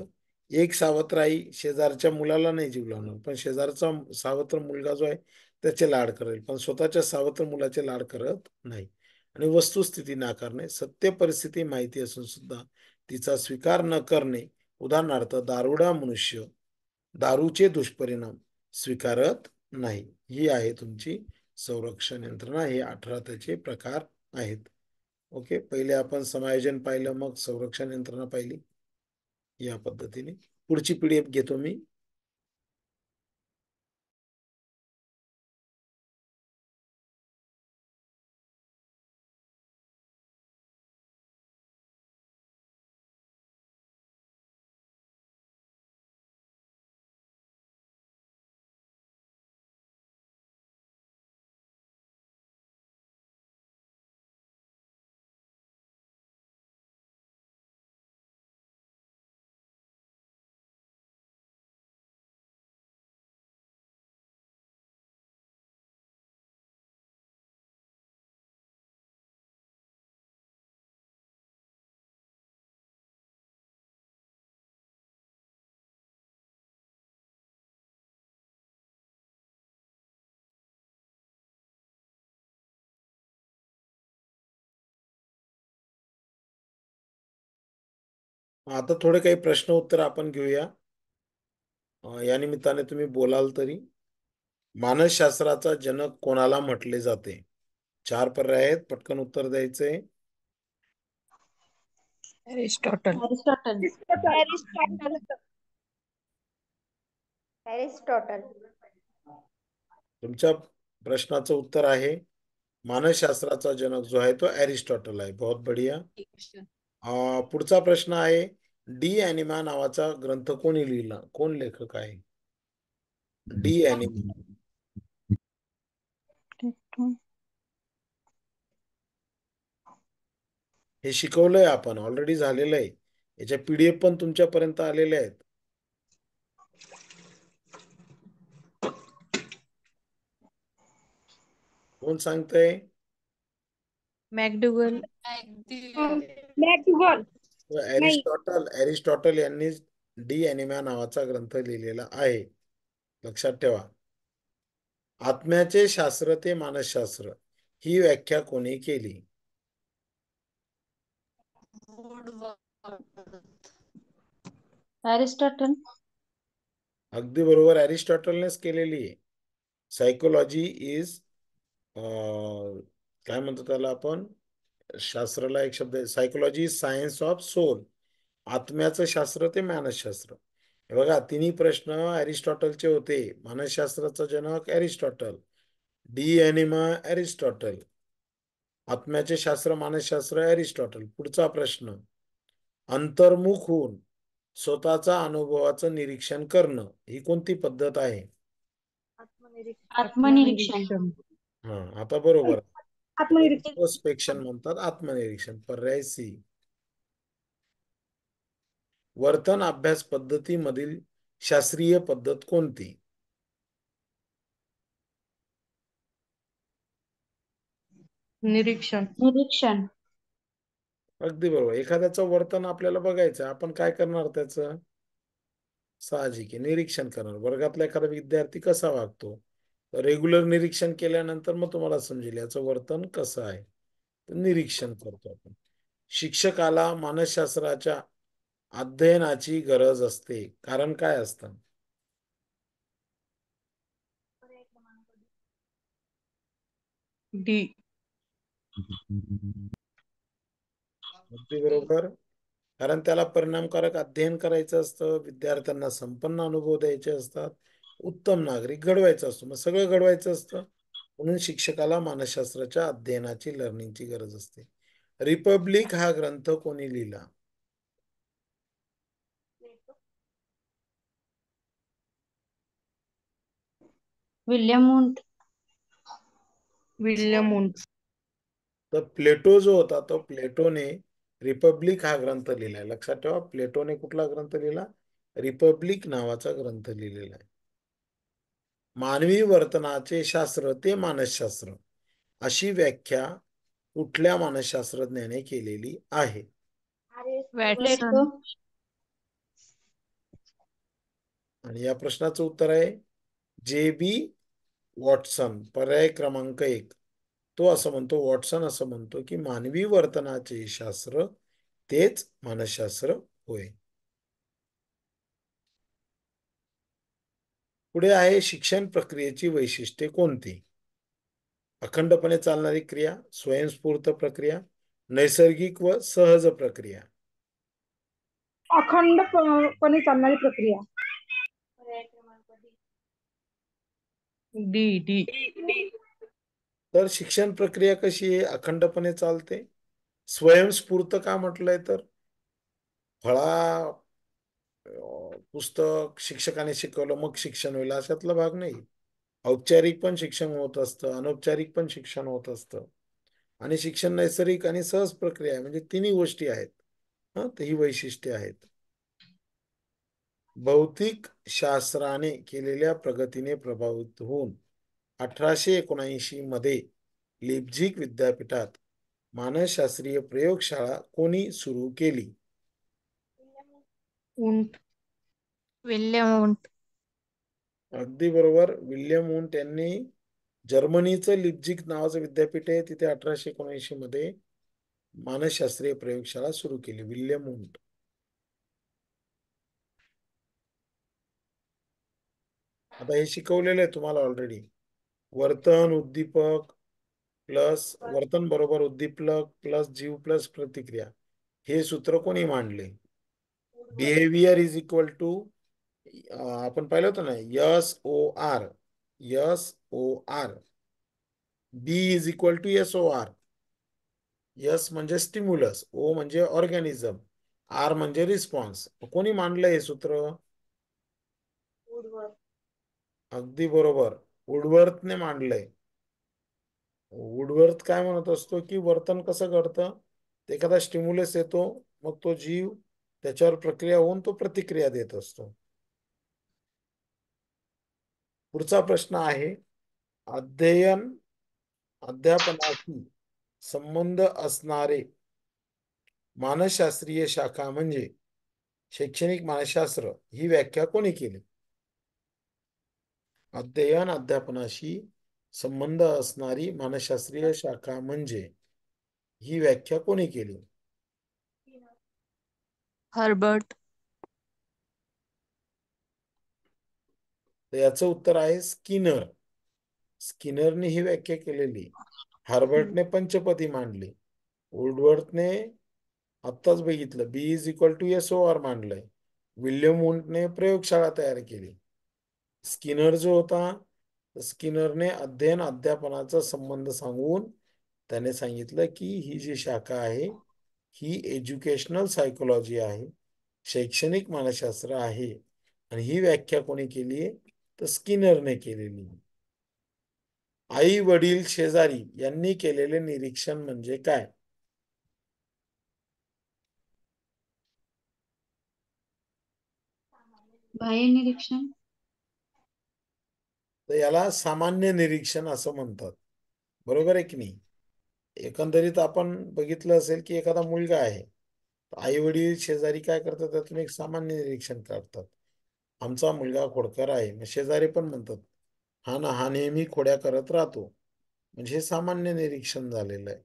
एक सावत्र आई शेजारच्या मुलाला नाही जीव लावणार, पण शेजारचा सावत्र मुलगा जो आहे त्याचे लाड करेल, पण स्वतःच्या सावत्र मुलाचे लाड करत नाही. आणि वस्तुस्थिती नाकारणे, सत्य परिस्थिती माहिती असून सुद्धा तिचा स्वीकार न करणे. उदाहरणार्थ, दारुडा मनुष्य दारूचे दुष्परिणाम स्वीकारत नाही. ही आहे तुमची संरक्षण यंत्रणा. हे 18 त्याचे प्रकार आहेत. ओके, पहिले आपण समायोजन पाहिलं, मग संरक्षण यंत्रणा पाहिली. या पद्धतीने पुढची पीडीएफ घेतो मी. आता थोडे काही प्रश्न उत्तर आपण घेऊया. या निमित्ताने तुम्ही बोलाल तरी. मानसशास्त्राचा जनक कोणाला म्हटले जाते? 4 पर्याय आहेत, पटकन उत्तर द्यायचंय. एरिस्टॉटल. एरिस्टॉटल. तुमच्या प्रश्नाचं उत्तर आहे मानसशास्त्राचा जनक जो आहे तो एरिस्टॉटल आहे. बहुत बढिया. पुढचा प्रश्न आहे, डी ॲनिमा नावाचा ग्रंथ कोणी लिहिला? कोण लेखक आहे? डी ॲनिमा. हे शिकवलंय आपण, ऑलरेडी झालेलं आहे. याच्या पीडीएफ पण तुमच्यापर्यंत आलेल्या आहेत. कोण सांगतंय? मॅकडुगल. एरिस्टॉटल यांनी डी ॲनिमा नावाचा ग्रंथ लिहिलेला आहे. लक्षात ठेवा. आत्म्याचे शास्त्र ते मानसशास्त्र ही व्याख्या कोणी केली? एरिस्टॉटल. अगदी बरोबर, एरिस्टॉटलनेच केलेली आहे. सायकोलॉजी इज काय म्हणतो त्याला आपण? शास्त्राला एक शब्द आहे, psychology is science of soul. आत्म्याचं शास्त्र ते मानसशास्त्र. हे बघा, तिन्ही प्रश्न एरिस्टॉटलचे होते. मानसशास्त्राचा जनक एरिस्टॉटल, डी ॲनिमा एरिस्टॉटल, आत्म्याचे शास्त्र मानसशास्त्र एरिस्टॉटल. पुढचा प्रश्न, अंतर्मुख होऊन स्वतःचा अनुभवाचं निरीक्षण करणं ही कोणती पद्धत आहे? आत्मनिरीक्षण. हा, आता बरोबर. आत्मनिरीक्षण. इंट्रोस्पेक्शन म्हणतात, आत्मनिरीक्षण. पर्याय सी. वर्तन अभ्यास पद्धतीमधील शास्त्रीय पद्धत कोणती? निरीक्षण. निरीक्षण. अगदी बरोबर. एखाद्याचं वर्तन आपल्याला बघायचं, आपण काय करणार? त्याचं साहजिक आहे, निरीक्षण करणार. वर्गातला एखादा विद्यार्थी कसा वागतो, रेग्युलर निरीक्षण केल्यानंतर मग तुम्हाला समजेल याचं वर्तन कसं आहे. तर निरीक्षण करतो आपण. शिक्षकाला मानसशास्त्राच्या अध्ययनाची गरज असते, कारण काय असतं? डी. अगदी बरोबर. कारण त्याला परिणामकारक अध्ययन करायचं असतं, विद्यार्थ्यांना संपन्न अनुभव द्यायचे असतात, उत्तम नागरिक घडवायचा असतो. मग सगळं घडवायचं असतं, म्हणून शिक्षकाला मानसशास्त्राच्या अध्ययनाची लर्निंगची गरज असते. रिपब्लिक हा ग्रंथ कोणी लिहिला? William Wundt. तर प्लेटो जो होता, तो प्लेटोने रिपब्लिक हा ग्रंथ लिहिलाय. लक्षात ठेवा, प्लेटोने कुठला ग्रंथ लिहिला? रिपब्लिक नावाचा ग्रंथ लिहिलेला आहे. मानवी वर्तनाचे शास्त्र ते मानसशास्त्र, अशी व्याख्या कुठल्या मानसशास्त्रज्ञाने केलेली आहे? प्लेटो. आणि या प्रश्नाचं उत्तर आहे जे.बी. वॉटसन. पर्याय क्रमांक 1. तो असं म्हणतो, वॉटसन असं म्हणतो की मानवी वर्तनाचे शास्त्र तेच मानसशास्त्र होय. पुढे आहे शिक्षण प्रक्रियेची वैशिष्ट्ये कोणती? अखंडपणे चालणारी क्रिया, स्वयंस्फूर्त प्रक्रिया, नैसर्गिक व सहज प्रक्रिया. अखंडपणे चालणारी प्रक्रिया. डी. तर शिक्षण प्रक्रिया कशी आहे? अखंडपणे चालते. स्वयंस्फूर्त का म्हटलंय? तर फळा पुस्तक शिक्षकाने शिकवलं मग शिक्षण होईल अशातला भाग नाही. औपचारिक पण शिक्षण होत असतं, अनौपचारिक पण शिक्षण होत असतं. आणि शिक्षण नैसर्गिक आणि सहज प्रक्रिया आहे, म्हणजे तिन्ही गोष्टी आहेत. तर ही वैशिष्ट्ये आहेत. भौतिक शास्त्राने केलेल्या प्रगतीने प्रभावित होऊन 1879 मध्ये लिप्झिग विद्यापीठात मानसशास्त्रीय प्रयोगशाळा कोणी सुरू केली? William Wundt. अगदी बरोबर, विल्यम वुंट यांनी. जर्मनीचं लिप्झिग नावाचं विद्यापीठ आहे, तिथे 1879 मध्ये मानसशास्त्रीय प्रयोगशाळा सुरू केली. William Wundt. आता हे शिकवलेलं आहे तुम्हाला ऑलरेडी. वर्तन उद्दीपक प्लस वर्तन बरोबर उद्दीपक प्लस जीव प्लस प्रतिक्रिया, हे सूत्र कोणी मांडले? बिहेवियर इज इक्वल टू, आपण पाहिलं होतं ना, SOR. SOR. B is equal to SOR. Yes म्हणजे स्टिम्युलस, ओ म्हणजे ऑर्गॅनिझम, आर म्हणजे रिस्पॉन्स. कोणी मांडलं हे सूत्र? अगदी बरोबर, वुडवर्थने मांडलंय. वुडवर्थ काय म्हणत असतो की वर्तन कसं घडतं? एखादा स्टिम्युलस येतो, मग तो जीव त्याच्यावर प्रक्रिया होऊन तो प्रतिक्रिया देत असतो. पुढचा प्रश्न आहे, अध्यापनाशी संबंध असणारे मानसशास्त्रीय शाखा म्हणजे शैक्षणिक मानसशास्त्र, ही व्याख्या कोणी केली? अध्यापनाशी संबंध असणारी मानसशास्त्रीय शाखा म्हणजे, ही व्याख्या कोणी केली? हर्बर्ट. तर याचं उत्तर आहे स्किनर. स्किनरने ही व्याख्या केलेली. हार्बर्टने पंचपदी मांडली. वुडवर्थने आत्ताच बघितलं B is equal to SOR मांडलंय. विल्यम वुंटने प्रयोगशाळा तयार केली. स्किनर जो होता, स्किनरने अध्ययन अध्यापनाचा संबंध सांगून त्याने सांगितलं की ही जी शाखा आहे ही एज्युकेशनल सायकोलॉजी आहे, शैक्षणिक मानसशास्त्र आहे. आणि ही व्याख्या कोणी केली आहे? तर स्किनरने केलेली. आई वडील शेजारी यांनी केलेले निरीक्षण म्हणजे काय? बाह्य निरीक्षण. तर याला सामान्य निरीक्षण असं म्हणतात. बरोबर आहे की नाही? एकंदरीत आपण बघितलं असेल की एखादा मुलगा आहे, आई वडील शेजारी काय करतात? त्यातून एक सामान्य निरीक्षण करतात, आमचा मुलगा खोडकर आहे. मग शेजारी पण म्हणतात, हा ना, हा नेहमी खोड्या करत राहतो. म्हणजे हे सामान्य निरीक्षण झालेलं आहे.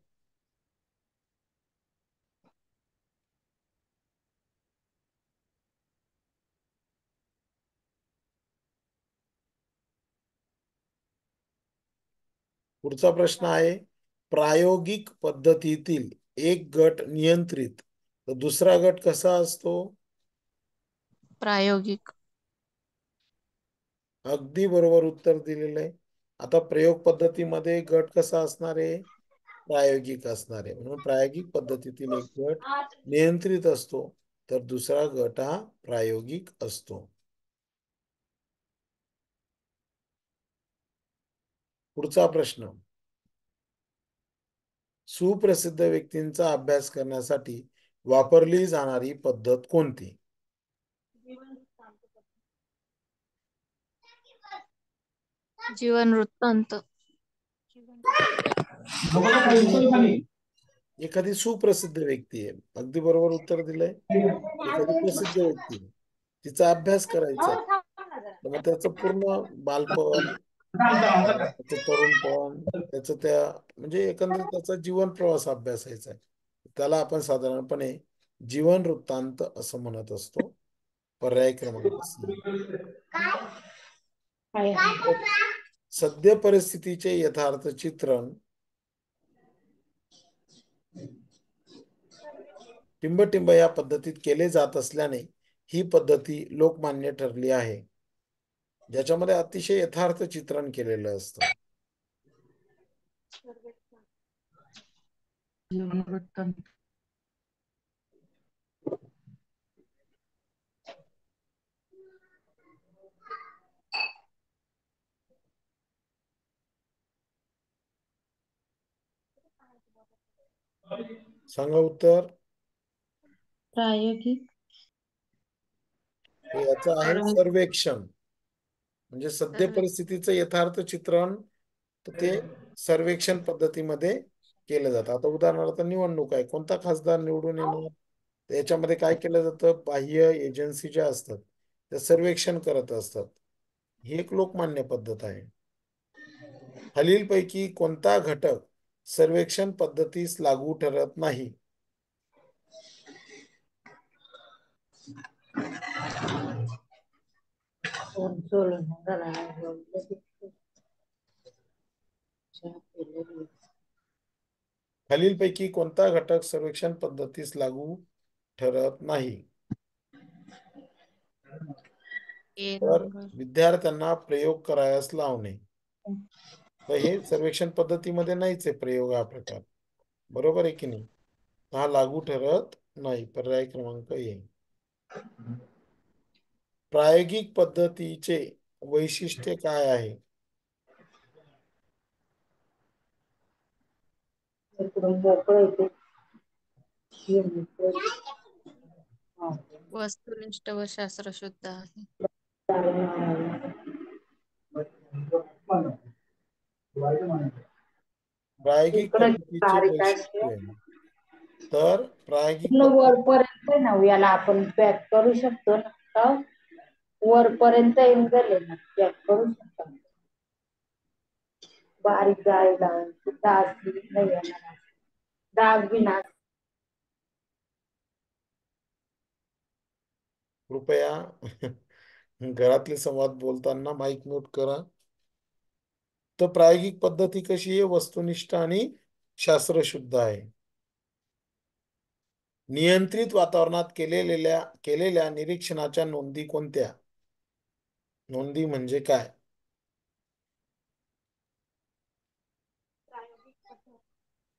पुढचा प्रश्न आहे, प्रायोगिक पद्धतीतील एक गट नियंत्रित तर दुसरा गट कसा असतो? प्रायोगिक. अगदी बरोबर उत्तर दिलेलं आहे. आता प्रयोग पद्धतीमध्ये गट कसा असणार आहे? प्रायोगिक असणार आहे. म्हणून प्रायोगिक पद्धतीतील एक गट नियंत्रित असतो, तर दुसरा गट हा प्रायोगिक असतो. पुढचा प्रश्न. सुप्रसिद्ध व्यक्तींचा अभ्यास करण्यासाठी वापरली जाणारी पद्धत कोणती? जीवन वृत्तांत. एखादी सुप्रसिद्ध व्यक्ती आहे, अगदी बरोबर उत्तर दिलंय. एखादी प्रसिद्ध व्यक्ती आहे, तिचा अभ्यास करायचा आहे, तर मग त्याचं पूर्ण बालपण, त्याचं तरुणपण, त्याचं म्हणजे एकंदरीत त्याचा जीवन प्रवास अभ्यासायचा आहे. त्याला आपण साधारणपणे जीवन वृत्तांत असं म्हणत असतो. पर्याय क्रमांक सी. सद्य परिस्थितीचे यथार्थ चित्रण टिंबटिंब या पद्धतीत केले जात असल्याने ही पद्धती लोकमान्य ठरली आहे, ज्याच्यामध्ये अतिशय यथार्थ चित्रण केलेलं असतं. सांगा उत्तर. प्रायोगिक. याचं आहे सर्वेक्षण. म्हणजे सद्य परिस्थितीचं यथार्थ चित्रण तर ते सर्वेक्षण पद्धतीमध्ये केलं जातं. आता उदाहरणार्थ निवडणूक आहे, कोणता खासदार निवडून येणार, तर याच्यामध्ये काय केलं जातं? बाह्य एजन्सी ज्या असतात त्या सर्वेक्षण करत असतात. ही एक लोकमान्य पद्धत आहे. खालीलपैकी कोणता घटक सर्वेक्षण पद्धतीस लागू ठरत नाही? खालीलपैकी कोणता घटक सर्वेक्षण पद्धतीस लागू ठरत नाही? तर विद्यार्थ्यांना प्रयोग करायला लावणे. तर हे सर्वेक्षण पद्धतीमध्ये नाहीच आहे प्रयोग हा प्रकार, बरोबर आहे की नाही? हा लागू ठरत नाही. पर्याय क्रमांक ए. प्रायोगिक पद्धतीचे वैशिष्ट्य काय आहे? वस्तुनिष्ठ व शास्त्रशुद्ध आहे. प्रायोगिक पद्धतीचे वैशिष्ट्य आहे. तर प्रायोगिक पद्धती वरपर्यंत ना याला आपण पॅक करू शकतो ना, तर वरपर्यंत येऊन गेले ना पॅक करू शकतो. बारीक जायला डाग नाही येणार, डाग बी ना. कृपया घरातले संवाद बोलताना माईक म्यूट करा. तर प्रायोगिक पद्धती कशी आहे? वस्तुनिष्ठ आणि शास्त्रशुद्ध आहे. नियंत्रित वातावरणात केलेल्या निरीक्षणाच्या नोंदी कोणत्या? नोंदी म्हणजे काय?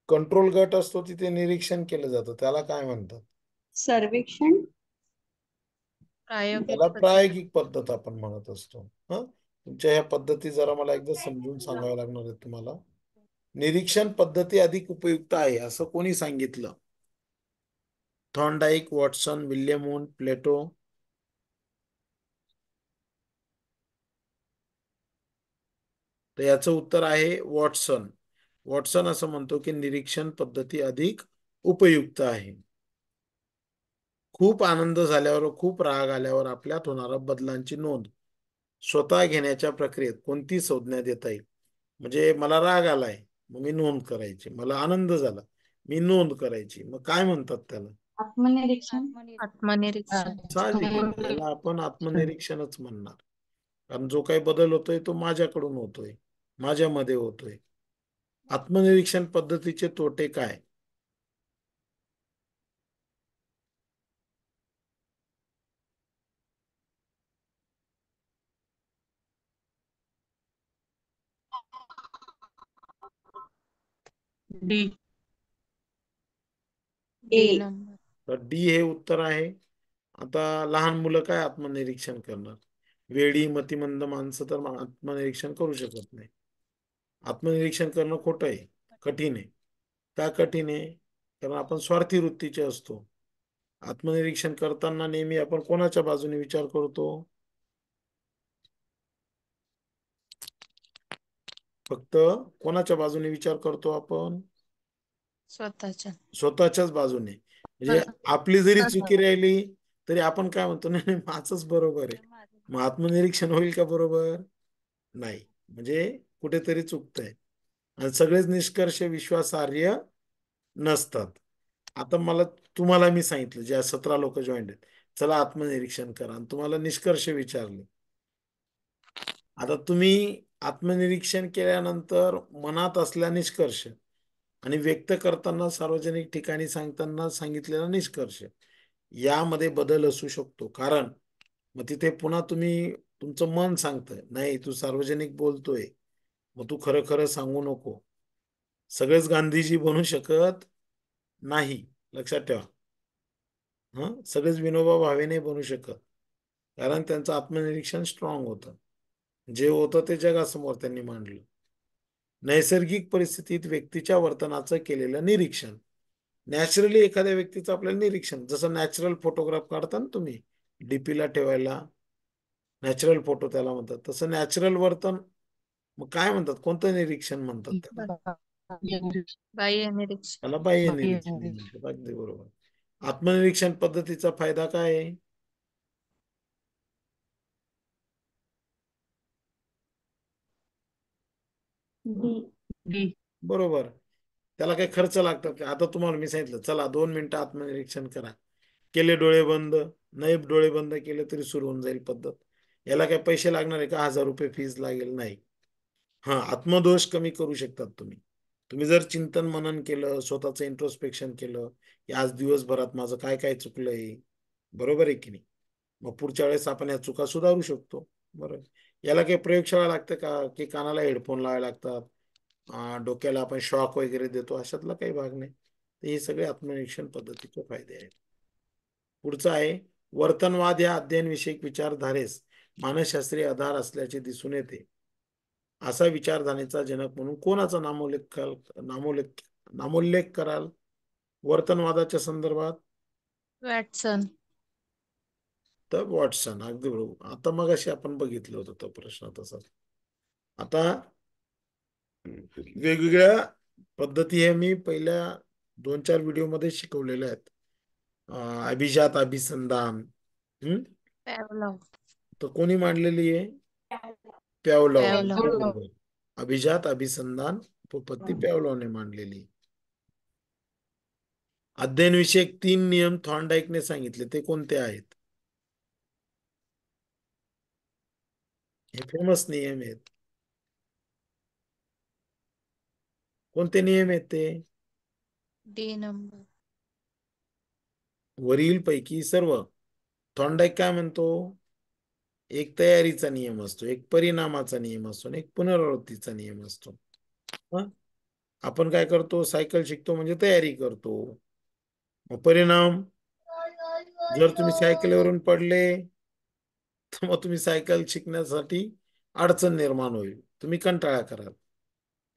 कंट्रोल गट असतो तिथे निरीक्षण केलं जातं, त्याला काय म्हणतात? सर्वेक्षण. प्रायोगिक त्याला पद्धत. प्रायोगिक पद्धत आपण म्हणत असतो. तुमच्या ह्या पद्धती जरा मला एकदा समजून सांगाव्या लागणार आहेत तुम्हाला. निरीक्षण पद्धती अधिक उपयुक्त आहे असं कोणी सांगितलं? थॉर्नडाईक, वॉटसन, विल्यमोन, प्लेटो? तर याचं उत्तर आहे वॉटसन. वॉटसन असं म्हणतो की निरीक्षण पद्धती अधिक उपयुक्त आहे. खूप आनंद झाल्यावर, खूप राग आल्यावर आपल्यात होणाऱ्या बदलांची नोंद स्वतः घेण्याच्या प्रक्रियेत कोणती संज्ञा देता येईल? म्हणजे मला राग आलाय, मग मी नोंद करायची. मला आनंद झाला, मी नोंद करायची. मग काय म्हणतात त्याला? आत्मनिरीक्षण. आत्मनिरीक्षण. साहजिक आहे, त्याला आपण आत्मनिरीक्षणच म्हणणार. कारण जो काही बदल होतोय तो माझ्याकडून होतोय, माझ्यामध्ये होतोय. आत्मनिरीक्षण पद्धतीचे तोटे काय? डी. D number. तर डी हे उत्तर आहे. आता लहान मुलं काय आत्मनिरीक्षण करणार? वेडी मतिमंद माणसं तर आत्मनिरीक्षण करू शकत नाही. आत्मनिरीक्षण करणं खोटं आहे, कठीण आहे. का कठीण आहे? कारण आपण स्वार्थी वृत्तीचे असतो. आत्मनिरीक्षण करताना नेहमी आपण कोणाच्या बाजूने विचार करतो? फक्त कोणाच्या बाजूने विचार करतो आपण? स्वतःच्या. स्वतःच्याच बाजूने. म्हणजे आपली जरी चुकी राहिली तरी आपण काय म्हणतो, नाही नाही, माझंच बरोबर आहे. मग आत्मनिरीक्षण होईल का बरोबर? नाही. म्हणजे कुठेतरी चुकतंय. आणि सगळेच निष्कर्ष विश्वासार्ह नसतात. आता तुम्हाला मी सांगितलं, ज्या 17 लोक जॉईंट आहेत, चला आत्मनिरीक्षण करा, आणि तुम्हाला निष्कर्ष विचारले. आता तुम्ही आत्मनिरीक्षण केल्यानंतर मनात असल्या निष्कर्ष आणि व्यक्त करताना सार्वजनिक ठिकाणी सांगताना सांगितलेला निष्कर्ष यामध्ये बदल असू शकतो. कारण मग तिथे पुन्हा तुमचं मन सांगतंय, नाही तू सार्वजनिक बोलतोय, मग तू खरं खरं सांगू नको. सगळेच गांधीजी बनू शकत नाही, लक्षात ठेवा. सगळेच विनोबा भावे नाही बनू शकत, कारण त्यांचं आत्मनिरीक्षण स्ट्रॉंग होतं. जे होतं ते जगासमोर त्यांनी मांडलं. नैसर्गिक परिस्थितीत व्यक्तीच्या वर्तनाचं केलेलं निरीक्षण. नॅचरली एखाद्या व्यक्तीचं आपल्याला निरीक्षण, जसं नॅचरल फोटोग्राफ काढता ना तुम्ही डीपीला ठेवायला, नॅचरल फोटो त्याला म्हणतात. तसं नॅचरल वर्तन मग काय म्हणतात, कोणतं निरीक्षण म्हणतात त्याला? बाह्य निरीक्षण. त्याला बाह्य निरीक्षण म्हणतात. अगदी बरोबर. आत्मनिरीक्षण पद्धतीचा फायदा काय आहे? बरोबर. त्याला काही खर्च लागतात का? आता तुम्हाला मी सांगितलं, चला 2 मिनिटं आत्मनिरीक्षण करा. केले डोळे बंद, नाही डोळे बंद केले तरी सुरू होऊन जाईल पद्धत. याला काय पैसे लागणार आहे का? 1000 रुपये फीस लागेल? नाही. हा, आत्मदोष कमी करू शकतात तुम्ही. तुम्ही जर चिंतन मनन केलं, स्वतःचं इंट्रोस्पेक्शन केलं, की आज दिवसभरात माझं काय काय चुकलंय, बरोबर आहे की नाही, मग पुढच्या वेळेस आपण या चुका सुधारू शकतो. बरोबर. याला काही प्रयोगशाळा लागते का, की कानाला हेडफोन लावायला लागतात, डोक्याला आपण शॉक वगैरे देतो, अशातला काही भाग नाही. तर हे सगळे आत्मनिरीक्षण पद्धतीचे फायदे आहेत. पुढचं आहे, वर्तनवाद या अध्ययन विषयक विचारधारेस मानसशास्त्रीय आधार असल्याचे दिसून येते. असा विचारधारेचा जनक म्हणून कोणाचा नामोल्लेख कराल वर्तनवादाच्या संदर्भात? वॅटसन. तर वॉटसन, अगदी बरोबर. आता मगाशी आपण बघितलं होतं तो प्रश्न तसा. आता वेगवेगळ्या पद्धती हे मी पहिल्या 2-4 व्हिडिओमध्ये शिकवलेल्या आहेत. अभिजात अभिसंधान पॅवलॉव. तर कोणी मांडलेली आहे? पॅवलॉव. पॅवलॉव. अभिजात अभिसंधान उपपत्ती पॅवलॉवने मांडलेली. अध्ययन विषयक 3 नियम थॉर्नडाईकने सांगितले, ते कोणते आहेत? हे फेमस नियम आहेत. कोणते नियम आहेत ते? D number. वरील पैकी सर्व. थॉर्नडाईक काय म्हणतो? एक तयारीचा नियम असतो, एक परिणामाचा नियम असतो, आणि एक पुनरावृत्तीचा नियम असतो. आपण काय करतो? सायकल शिकतो म्हणजे तयारी करतो. मग परिणाम, जर तुम्ही सायकलीवरून पडले तर मग तुम्ही सायकल शिकण्यासाठी अडचण निर्माण होईल, तुम्ही कंटाळा कराल.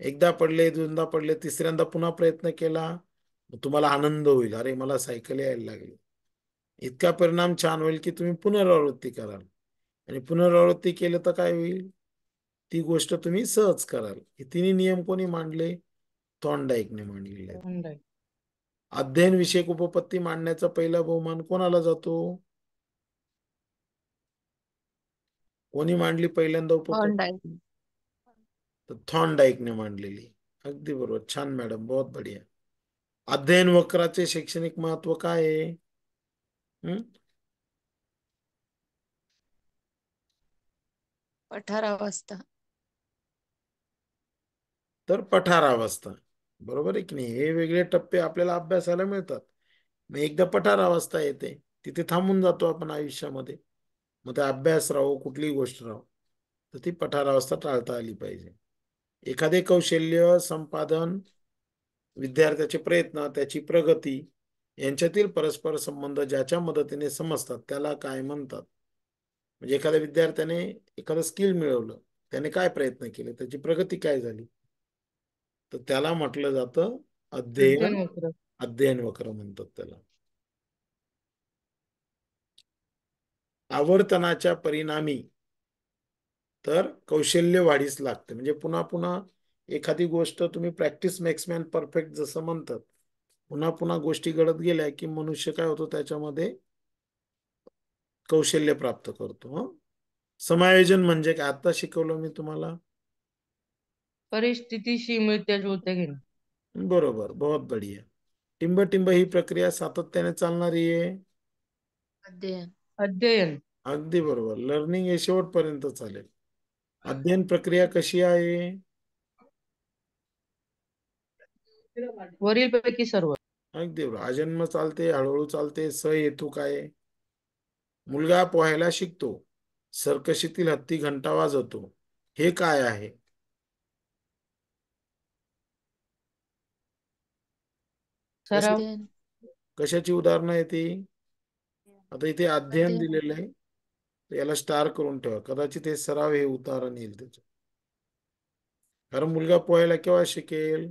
एकदा पडले, दोनदा पडले, तिसऱ्यांदा पुन्हा प्रयत्न केला, तुम्हाला आनंद होईल, अरे मला सायकल यायला लागली. इतका परिणाम छान होईल की तुम्ही पुनरावृत्ती कराल, आणि पुनरावृत्ती केलं तर काय होईल? ती गोष्ट तुम्ही सहज कराल. हे तिन्ही नियम कोणी मांडले? थॉर्नडाईकने मांडलेले आहेत. अध्ययन विषयक उपपत्ती मांडण्याचा पहिला बहुमान कोणाला जातो? कोणी मांडली पहिल्यांदा उपपत्ती? थॉर्नडाईक. तर थॉर्नडाईकने मांडलेली. अगदी बरोबर. छान मॅडम, बहुत बढिया. अध्ययन वक्राचे शैक्षणिक महत्व काय आहे? पठारावस्था. तर पठारावस्था. बरोबर आहे की नाही? हे वेगळे टप्पे आपल्याला अभ्यासाला मिळतात. मग एकदा पठारावस्था येते, तिथे थांबून जातो आपण आयुष्यामध्ये. मग ते अभ्यास राहो, कुठलीही गोष्ट राहो, तर ती पठारावस्था टाळता आली पाहिजे. एखादे कौशल्य संपादन विद्यार्थ्याचे प्रयत्न, त्याची प्रगती यांच्यातील परस्पर संबंध ज्याच्या मदतीने समजतात त्याला काय म्हणतात? म्हणजे एखाद्या विद्यार्थ्याने एखादं स्किल मिळवलं, त्याने काय प्रयत्न केले, त्याची प्रगती काय झाली, तर त्याला म्हटलं जातं अध्ययन वक्र म्हणतात त्याला. आवर्तनाच्या परिणामी तर कौशल्य वाढीस लागते. म्हणजे पुन्हा पुन्हा एखादी गोष्ट तुम्ही प्रॅक्टिस मेक्स मॅन परफेक्ट जसं म्हणतात, पुन्हा पुन्हा गोष्टी घडत गेल्या की मनुष्य काय होतो, त्याच्यामध्ये कौशल्य प्राप्त करतो. समायोजन म्हणजे काय, आता शिकवलं मी तुम्हाला. परिस्थितीशी मिळत्या जुळत्या घेणे. बरोबर, बहुत बढिया. टिंब टिंब ही प्रक्रिया सातत्याने चालणारी आहे. अध्ययन. अगदी बरोबर. लर्निंग हे शेवटपर्यंत चालेल. अध्ययन प्रक्रिया कशी आहे? वरील पैकी सर्व. अगदी बरोबर. अजन्म चालते, हळूहळू चालते, सहेतुक आहे. मुलगा पोहायला शिकतो, सर्कशीतील हत्ती घंटा वाजवतो, हे काय आहे? सराव. कशाची उदाहरणं आहे ती? आता इथे अध्ययन दिलेलं आहे, याला स्टार करून ठेवा. कदाचित हे सराव हे उदाहरण येईल त्याचं. कारण मुलगा पोहायला केव्हा शिकेल?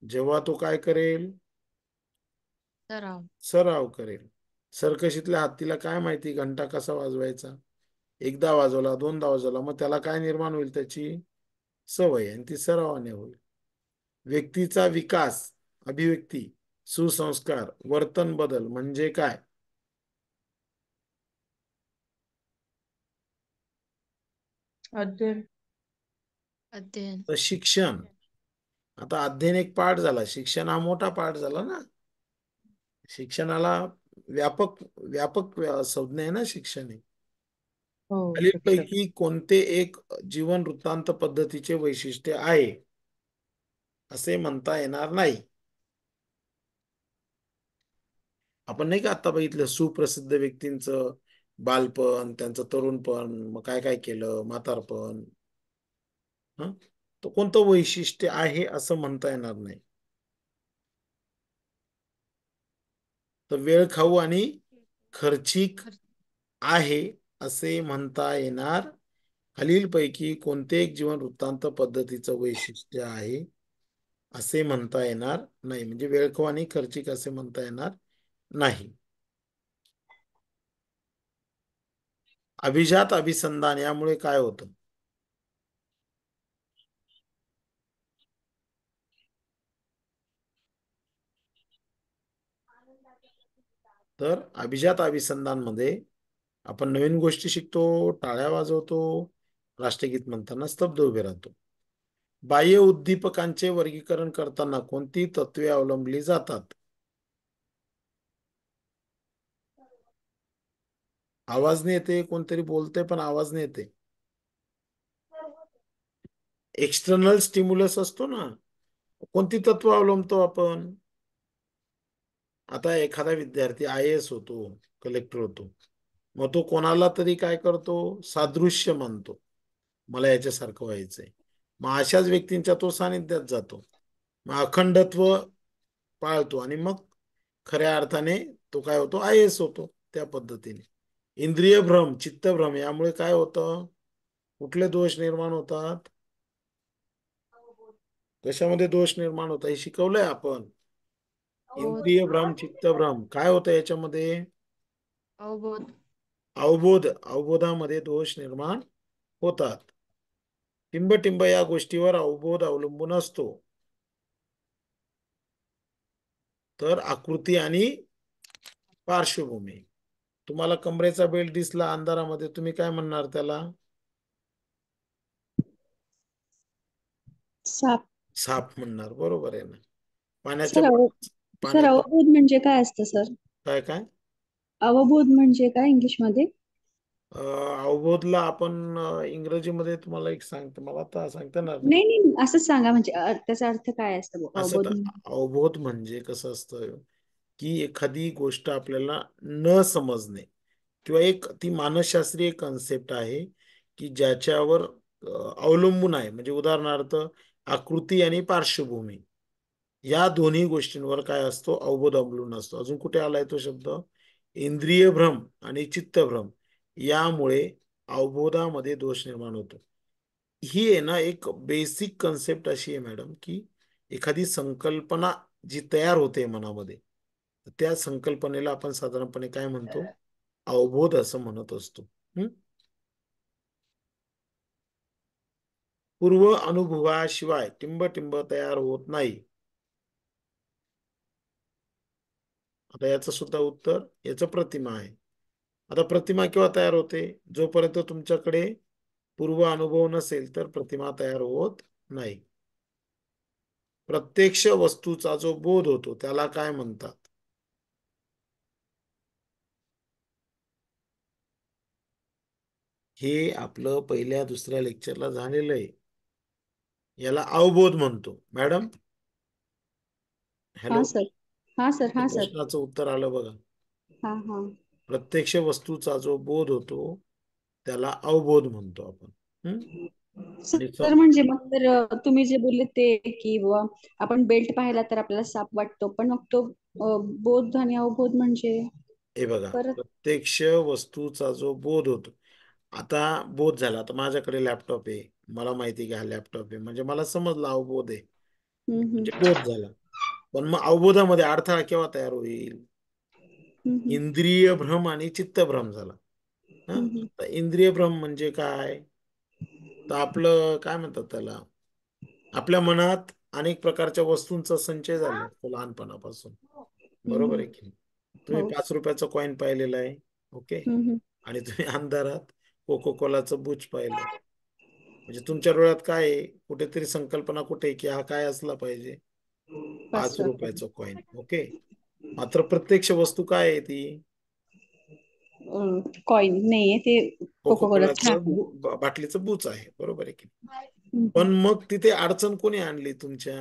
जेव्हा तो काय करेल? सराव करेल. सर्कशीतल्या हत्तीला काय माहिती घंटा कसा वाजवायचा? एकदा वाजवला, दोनदा वाजवला, मग त्याला काय निर्माण होईल? त्याची सवय, आणि ती सरावाने होईल. व्यक्तीचा विकास, अभिव्यक्ती, सुसंस्कार, वर्तन बदल म्हणजे काय? अध्ययन. तर शिक्षण. आता अध्ययन एक पार्ट झाला, शिक्षण हा मोठा पार्ट झाला ना. शिक्षणाला व्यापक व्यापक संज्ञा आहे ना शिक्षण. हो, शिक्षक. खालीलपैकी कोणते एक जीवन वृत्तांत पद्धतीचे वैशिष्ट्य आहे असे म्हणता येणार नाही? आपण नाही का आता बघितलं सुप्रसिद्ध व्यक्तींचं बालपण, त्यांचं तरुणपण, मग काय काय केलं, म्हातारपण. तो कोणतं वैशिष्ट्य आहे असं म्हणता येणार नाही. तर वेळ खाऊ आणि खर्चिक आहे असे म्हणता येणार. खालीलपैकी कोणते एक जीवन वृत्तांत पद्धतीचं वैशिष्ट्य आहे असे म्हणता येणार नाही. म्हणजे वेळखाऊ आणि खर्चिक असे म्हणता येणार नाही. अभिजात अभिसंधान यामुळे काय होतं? तर अभिजात अभिसंधान मध्ये आपण नवीन गोष्टी शिकतो, टाळ्या वाजवतो, राष्ट्रगीत म्हणताना स्तब्ध उभे राहतो. बाह्य उद्दीपकांचे वर्गीकरण करताना कोणती तत्वे अवलंबली जातात? आवाज नाही येते, कोणतरी बोलते पण आवाज नाही येते. एक्सटर्नल स्टिम्युलस असतो ना, कोणती तत्व अवलंबतो आपण? आता एखादा विद्यार्थी IAS होतो, कलेक्टर होतो, मग तो कोणाला तरी काय करतो? सादृश्य मानतो, मला याच्यासारखं व्हायचंय. मग अशाच व्यक्तींच्या तो सानिध्यात जातो, मग अखंडत्व पाळतो, आणि मग खऱ्या अर्थाने तो काय होतो? IAS होतो. त्या पद्धतीने इंद्रिय भ्रम, चित्तभ्रम यामुळे काय होतं? कुठले दोष निर्माण होतात? कशामध्ये दोष निर्माण होतात हे शिकवलंय आपण. इंद्रिय भ्रम, चित्तभ्रम काय होतं याच्यामध्ये? अवबोधामध्ये दोष निर्माण होतात. टिंब या गोष्टीवर अवबोध अवलंबून असतो. तर आकृती आणि पार्श्वभूमी. तुम्हाला कमरेचा बेल्ट दिसला अंधारामध्ये, तुम्ही काय म्हणणार त्याला? साप. साप म्हणणार, बरोबर आहे ना. सर पाण्याच्या अवबोध म्हणजे काय असतं सर? काय काय अवबोध म्हणजे काय इंग्लिशमध्ये? अवबोधला आपण इंग्रजीमध्ये तुम्हाला एक सांगतो, मला आता सांगता येणार नाही. नाही नाही, असंच सांगा, म्हणजे त्याचा अर्थ काय असतं असं अवबोध तर अवबोध म्हणजे कसं असतं की एखादी गोष्ट आपल्याला न समजणे, किंवा एक ती मानसशास्त्रीय कन्सेप्ट आहे की ज्याच्यावर अवलंबून आहे. म्हणजे उदाहरणार्थ आकृती आणि पार्श्वभूमी. या दोन्ही गोष्टींवर काय असतो? अवबोध अवलंबून असतो. अजून कुठे आलाय तो शब्द? इंद्रिय भ्रम आणि चित्तभ्रम यामुळे अवबोधामध्ये दोष निर्माण होतो. ही आहे ना एक बेसिक कन्सेप्ट अशी आहे मॅडम, की एखादी संकल्पना जी तयार होते मनामध्ये, त्या संकल्पनेला आपण साधारणपणे काय म्हणतो? अवबोध असं म्हणत असतो. पूर्व अनुभवाशिवाय टिंब तयार होत नाही. आता याचं सुद्धा उत्तर, याचं प्रतिमा आहे. आता प्रतिमा केव्हा तयार होते? जोपर्यंत तुमच्याकडे पूर्व अनुभव नसेल तर प्रतिमा तयार होत नाही. प्रत्यक्ष वस्तूचा जो बोध होतो त्याला काय म्हणतात? हे आपलं पहिल्या दुसऱ्या लेक्चरला झालेलं आहे. याला अवबोध म्हणतो. मॅडम, हा हॅलो, सर. हा सर. हा सर. प्रश्नाचं उत्तर आलं बघा. हा हा. प्रत्यक्ष वस्तूचा जो बोध होतो त्याला अवबोध म्हणतो आपण. आणि सर म्हणजे मग तर तुम्ही जे बोलले ते की बुवा आपण बेल्ट पाहिला तर आपल्याला साप वाटतो, पण मग तो बोध आणि अवबोध म्हणजे हे बघा, परत. प्रत्यक्ष वस्तूचा जो बोध होतो. आता बोध झाला, तर माझ्याकडे लॅपटॉप आहे, मला माहिती आहे की हा लॅपटॉप आहे, म्हणजे मला समजलं अवबोध आहे, म्हणजे हम्म. बोध झाला. पण मग अवबोधामध्ये अडथळा केव्हा तयार होईल? हम्म. इंद्रिय भ्रम आणि चित्तभ्रम झाला. हम्म. तर इंद्रिय भ्रम म्हणजे काय? तर आपलं काय म्हणतात त्याला, आपल्या मनात अनेक प्रकारच्या वस्तूंचा संचय झाला असतो लहानपणापासून, बरोबर हम्म. आहे की नाही? तुम्ही हो. 5 रुपयाचा कॉईन पाहिलेला आहे, ओके, हम्म. आणि तुम्ही अंधारात कोको कोलाचं बूच पाहिलं, म्हणजे तुमच्या डोळ्यात काय आहे? कुठेतरी संकल्पना कुठे आहे की हा काय असला पाहिजे? 5 रुपयाचं कॉईन, ओके. मात्र प्रत्यक्ष वस्तू काय आहे? ती कॉइन नाहीये ते. कोको कोको कोलाचं कोलाचं बाटलीचं बूच आहे, बरोबर आहे की नाही? हम्म. पण मग तिथे अडचण कोणी आणली? तुमच्या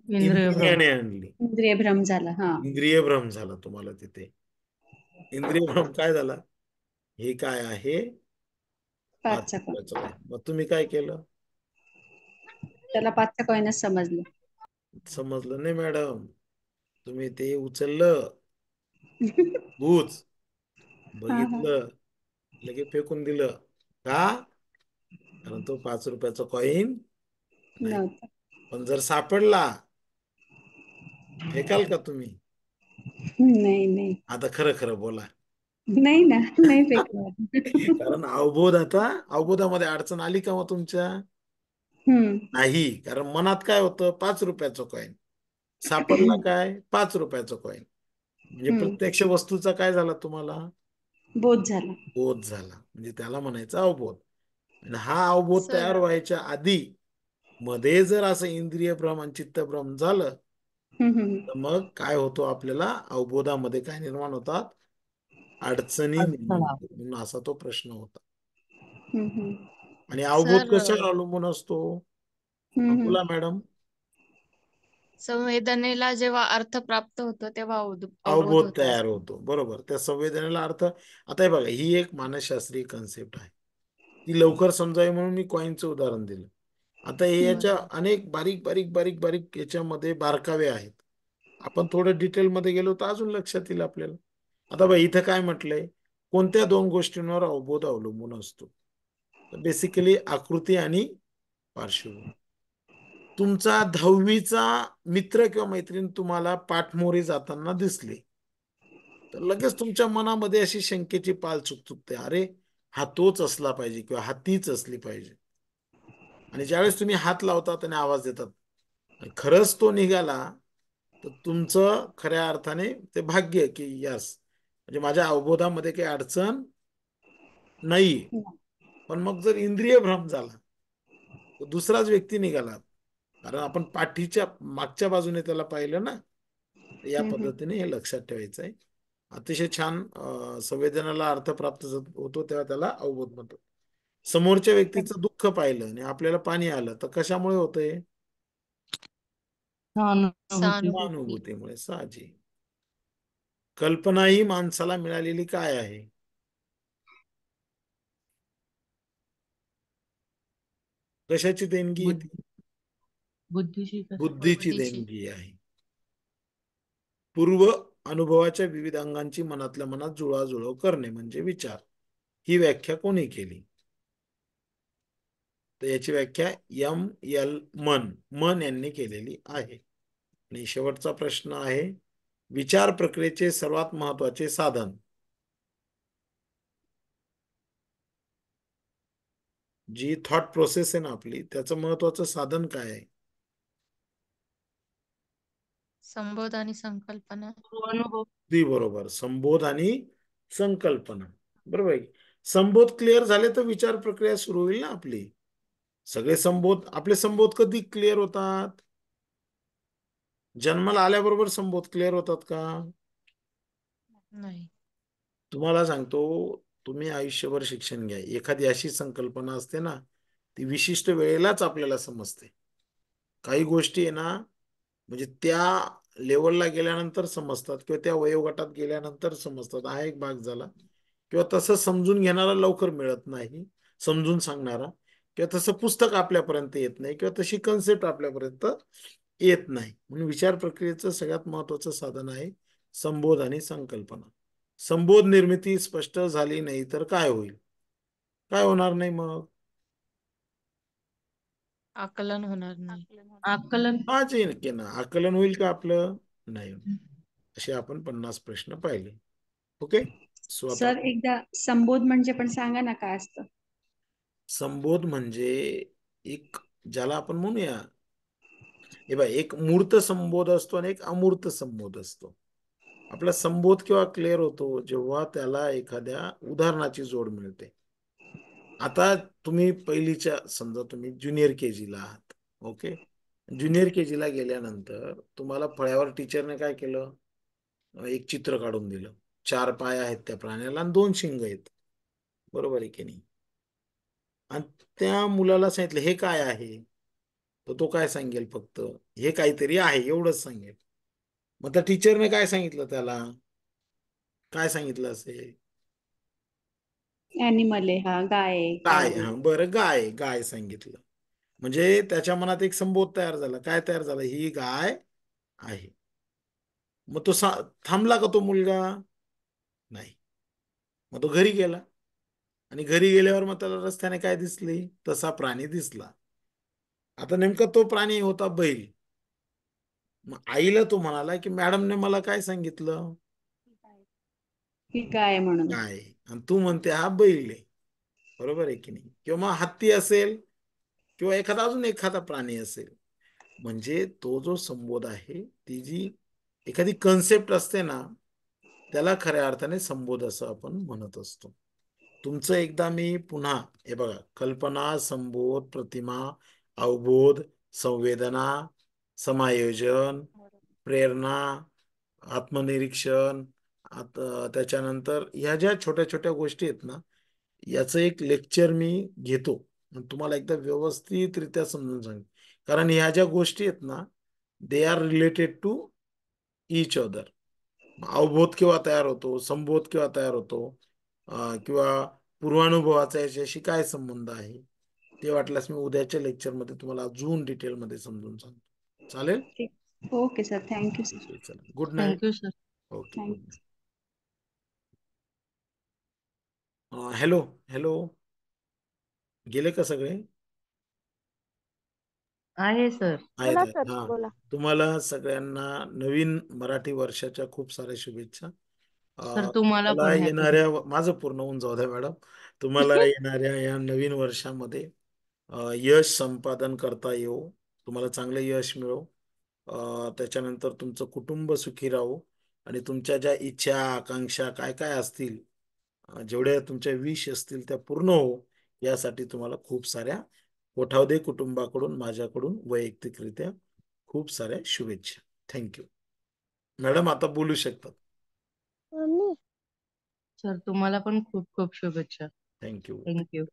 इंद्रिय भ्रम. इंद्रियाने आणली. इंद्रिय भ्रम झाला. हा. इंद्रिय भ्रम झाला तुम्हाला तिथे. इंद्रिय भ्रम काय झाला? हे काय आहे? 5 पाचचा कॉइन. रुपयाचं कॉईन. मग तुम्ही काय केलं? त्याला पाचचा कॉइनच समजलं. समजलं नाही मॅडम. तुम्ही ते उचललं, बूच हा हा. बघितलं, लगेच फेकून दिलं. का? कारण तो 5 रुपयाचा कॉईन नाही. नव्हतं. पण जर सापडला, फेकाल का तुम्ही? नाही नाही. आता खरं खरं बोला. नाही ना, नाही फेकणार. कारण अवबोधामध्ये अडचण आली का मग तुमच्या? हम्म. नाही, कारण मनात काय होतं? 5 रुपयाचं कॉईन सापडला, काय? 5 रुपयाचं कॉईन. म्हणजे हम्म. प्रत्यक्ष वस्तूचा काय झाला तुम्हाला? बोध झाला. बोध झाला, म्हणजे त्याला म्हणायचं अवबोध. आणि हा अवबोध सर तयार व्हायच्या आधी मध्ये जर असं इंद्रिय भ्रम आणि चित्तभ्रम झालं, तर मग काय होतो? आपल्याला अवबोधामध्ये काय निर्माण होतात? अडचणी निर्माण अडथळा. होतात. म्हणून असा तो प्रश्न होता. हम्म. आणि अवबोध सर कशावर अवलंबून असतो? हम्म. बोला मॅडम. संवेदनेला जेव्हा अर्थ प्राप्त होतो तेव्हा अवबोध अवबोध होतो तयार असं. होतो, बरोबर. त्या संवेदनेला अर्थ. आता हे बघा, ही एक मानसशास्त्रीय कन्सेप्ट आहे. ती लवकर समजावी म्हणून मी कॉईनचं उदाहरण दिलं. आता हे याच्या बरोबर. अनेक बारीक बारीक बारीक बारीक याच्यामध्ये बारकावे आहेत. आपण थोडं डिटेलमध्ये गेलो तर अजून लक्षात येईल आपल्याला. आता बघा, इथं काय म्हटलंय? कोणत्या 2 गोष्टींवर अवबोध अवलंबून असतो? बेसिकली आकृती आणि पार्श्वभूमी. तुमचा 10वीचा मित्र किंवा मैत्रीण तुम्हाला पाठमोरी जाताना दिसले, तर लगेच तुमच्या मनामध्ये अशी शंकेची पाल चुकचुकते, अरे हा तोच असला पाहिजे किंवा हा तीच असली पाहिजे. आणि ज्यावेळेस तुम्ही हात लावतात आणि आवाज देतात आणि खरंच तो निघाला, तर तुमचं खऱ्या अर्थाने ते भाग्य की यस, म्हणजे माझ्या अवबोधामध्ये काही अडचण नाही. पण मग जर इंद्रिय भ्रम झाला, तो दुसराच व्यक्ती निघाला, कारण आपण पाठीच्या मागच्या बाजूने त्याला पाहिलं ना. तर या पद्धतीने हे लक्षात ठेवायचं आहे. अतिशय छान. संवेदनाला अर्थ प्राप्त होतो तेव्हा त्याला अवबोध म्हणतात. समोरच्या व्यक्तीचं दुःख पाहिलं आणि आपल्याला पाणी आलं, तर कशामुळे होतंय? सहानुभूती. सहानुभूती. अनुभूतीमुळे, साहजिक. कल्पना ही माणसाला मिळालेली काय आहे? कशाची देणगी आहे ती? बुद्धीची बुद्धीची बुद्धीची. देणगी आहे. पूर्व अनुभवाच्या विविध अंगांची मनातल्या मनात जुळवाजुळव करणे म्हणजे विचार. ही व्याख्या कोणी केली? तर याची व्याख्या M.L. मन यांनी केलेली आहे. आणि शेवटचा प्रश्न आहे, विचार प्रक्रियेचे सर्वात महत्वाचे साधन. जी थॉट प्रोसेस आहे ना आपली, त्याचं महत्वाचं साधन काय आहे? संबोध आणि संकल्पना. अनुभव. अगदी बरोबर, संबोध आणि संकल्पना. बरोबर आहे. संबोध क्लिअर झाले तर विचार प्रक्रिया सुरू होईल ना आपली. सगळे संबोध, आपले संबोध कधी क्लिअर होतात? जन्माला आल्याबरोबर संबोध क्लिअर होतात का? नाही. तुम्हाला सांगतो, तुम्ही आयुष्यभर शिक्षण घ्या, एखादी अशी संकल्पना असते ना, ती विशिष्ट वेळेलाच आपल्याला समजते. काही गोष्टी आहे ना, म्हणजे त्या लेवलला गेल्यानंतर समजतात किंवा त्या वयोगटात गेल्यानंतर समजतात. हा एक भाग झाला. किंवा तसं समजून घेणारा लवकर मिळत नाही, समजून सांगणारा, किंवा तसं पुस्तक आपल्यापर्यंत येत नाही, किंवा तशी कन्सेप्ट आपल्यापर्यंत येत नाही. म्हणून विचार प्रक्रियेचं सगळ्यात महत्वाचं साधन आहे संबोध आणि संकल्पना. संबोध निर्मिती स्पष्ट झाली नाही तर काय होईल? काय होणार नाही मग? आकलन होणार नाही. आकलन. हा जे नक्की ना, आकलन होईल का आपलं? नाही. असे आपण 50 प्रश्न पाहिले. ओके. सो आता सर एकदा संबोध म्हणजे पण सांगा ना काय असतं? संबोध म्हणजे एक, ज्याला आपण म्हणूया, हे बघ, एक मूर्त संबोध असतो आणि एक अमूर्त संबोध असतो. आपला संबोध केव्हा क्लिअर होतो? जेव्हा त्याला एखाद्या उदाहरणाची जोड मिळते. आता तुम्ही पहिलीच्या, समजा तुम्ही ज्युनियर KG ला आहात. ओके. ज्युनियर KG ला गेल्यानंतर तुम्हाला फळ्यावर टीचरने काय केलं? एक चित्र काढून दिलं. 4 पाय आहेत त्या प्राण्याला आणि 2 शिंग आहेत. बरोबर आहे की नाही? आणि त्या मुलाला सांगितलं हे काय आहे, तर तो काय सांगेल? फक्त हे काहीतरी आहे एवढंच सांगेल. मग त्या टीचरने काय सांगितलं त्याला? काय सांगितलं असेल? ॲनिमल आहे, हा गाय आहे, गाय. काऊ आहे. हा बरं, गाय, गाय सांगितलं. म्हणजे त्याच्या मनात एक संबोध तयार झाला. काय तयार झाला? ही गाय आहे. मग तो थांबला का तो मुलगा? नाही. मग तो घरी गेला, आणि घरी गेल्यावर मग त्याला रस्त्याने काय दिसली? तसा प्राणी दिसला. आता नेमका तो प्राणी होता बैल. मग आईला तो म्हणाला की मॅडमने मला काय सांगितलं? ही गाय म्हणून. गाय. आणि तू म्हणते हा बैल आहे. बरोबर आहे की नाही? किंवा मग हत्ती असेल, किंवा अजून एखादा प्राणी असेल. म्हणजे तो जो संबोध आहे, ती जी एखादी कन्सेप्ट असते ना, त्याला खऱ्या अर्थाने संबोध असं आपण म्हणत असतो. तुमचं एकदा मी पुन्हा, हे बघा, कल्पना, संबोध, प्रतिमा, अवबोध, संवेदना, समायोजन, प्रेरणा, आत्मनिरीक्षण, त्याच्यानंतर ह्या ज्या छोट्या छोट्या गोष्टी आहेत ना, याचं एक लेक्चर मी घेतो, तुम्हाला एकदा व्यवस्थितरित्या समजून सांग. कारण ह्या ज्या गोष्टी आहेत ना, they are related to each other. अवबोध केव्हा तयार होतो, संबोध केव्हा तयार होतो, किंवा पूर्वानुभवाचा याच्याशी काय संबंध आहे, ते वाटल्यास मी उद्याच्या लेक्चरमध्ये तुम्हाला अजून डिटेलमध्ये समजून सांगतो. चालेल? ठीक. Okay sir, thank you sir. चला, good night. Thank you sir. Okay, good thank you. Night. Hello hello, गेले का सगळे? आहे सर. आहेत आहेत. हा, तुम्हाला सगळ्यांना नवीन मराठी वर्षाच्या खूप साऱ्या शुभेच्छा. सर तुम्हाला तुम्हाला पण हॅपी. येणाऱ्या, माझं पूर्ण होऊन जाऊ द्या मॅडम. तुम्हाला येणाऱ्या या नवीन वर्षामध्ये यश संपादन करता येऊ, तुम्हाला चांगलं यश मिळो. त्याच्यानंतर तुमचं कुटुंब सुखी राहो, आणि तुमच्या ज्या इच्छा, आकांक्षा काय काय असतील, जेवढ्या तुमच्या विश असतील त्या पूर्ण हो, यासाठी तुम्हाला खूप साऱ्या कोठावदे कुटुंबाकडून, माझ्याकडून वैयक्तिकरित्या खूप साऱ्या शुभेच्छा. थँक्यू. मॅडम आता बोलू शकतात. सर तुम्हाला पण खूप खूप शुभेच्छा. थँक्यू. थँक्यू.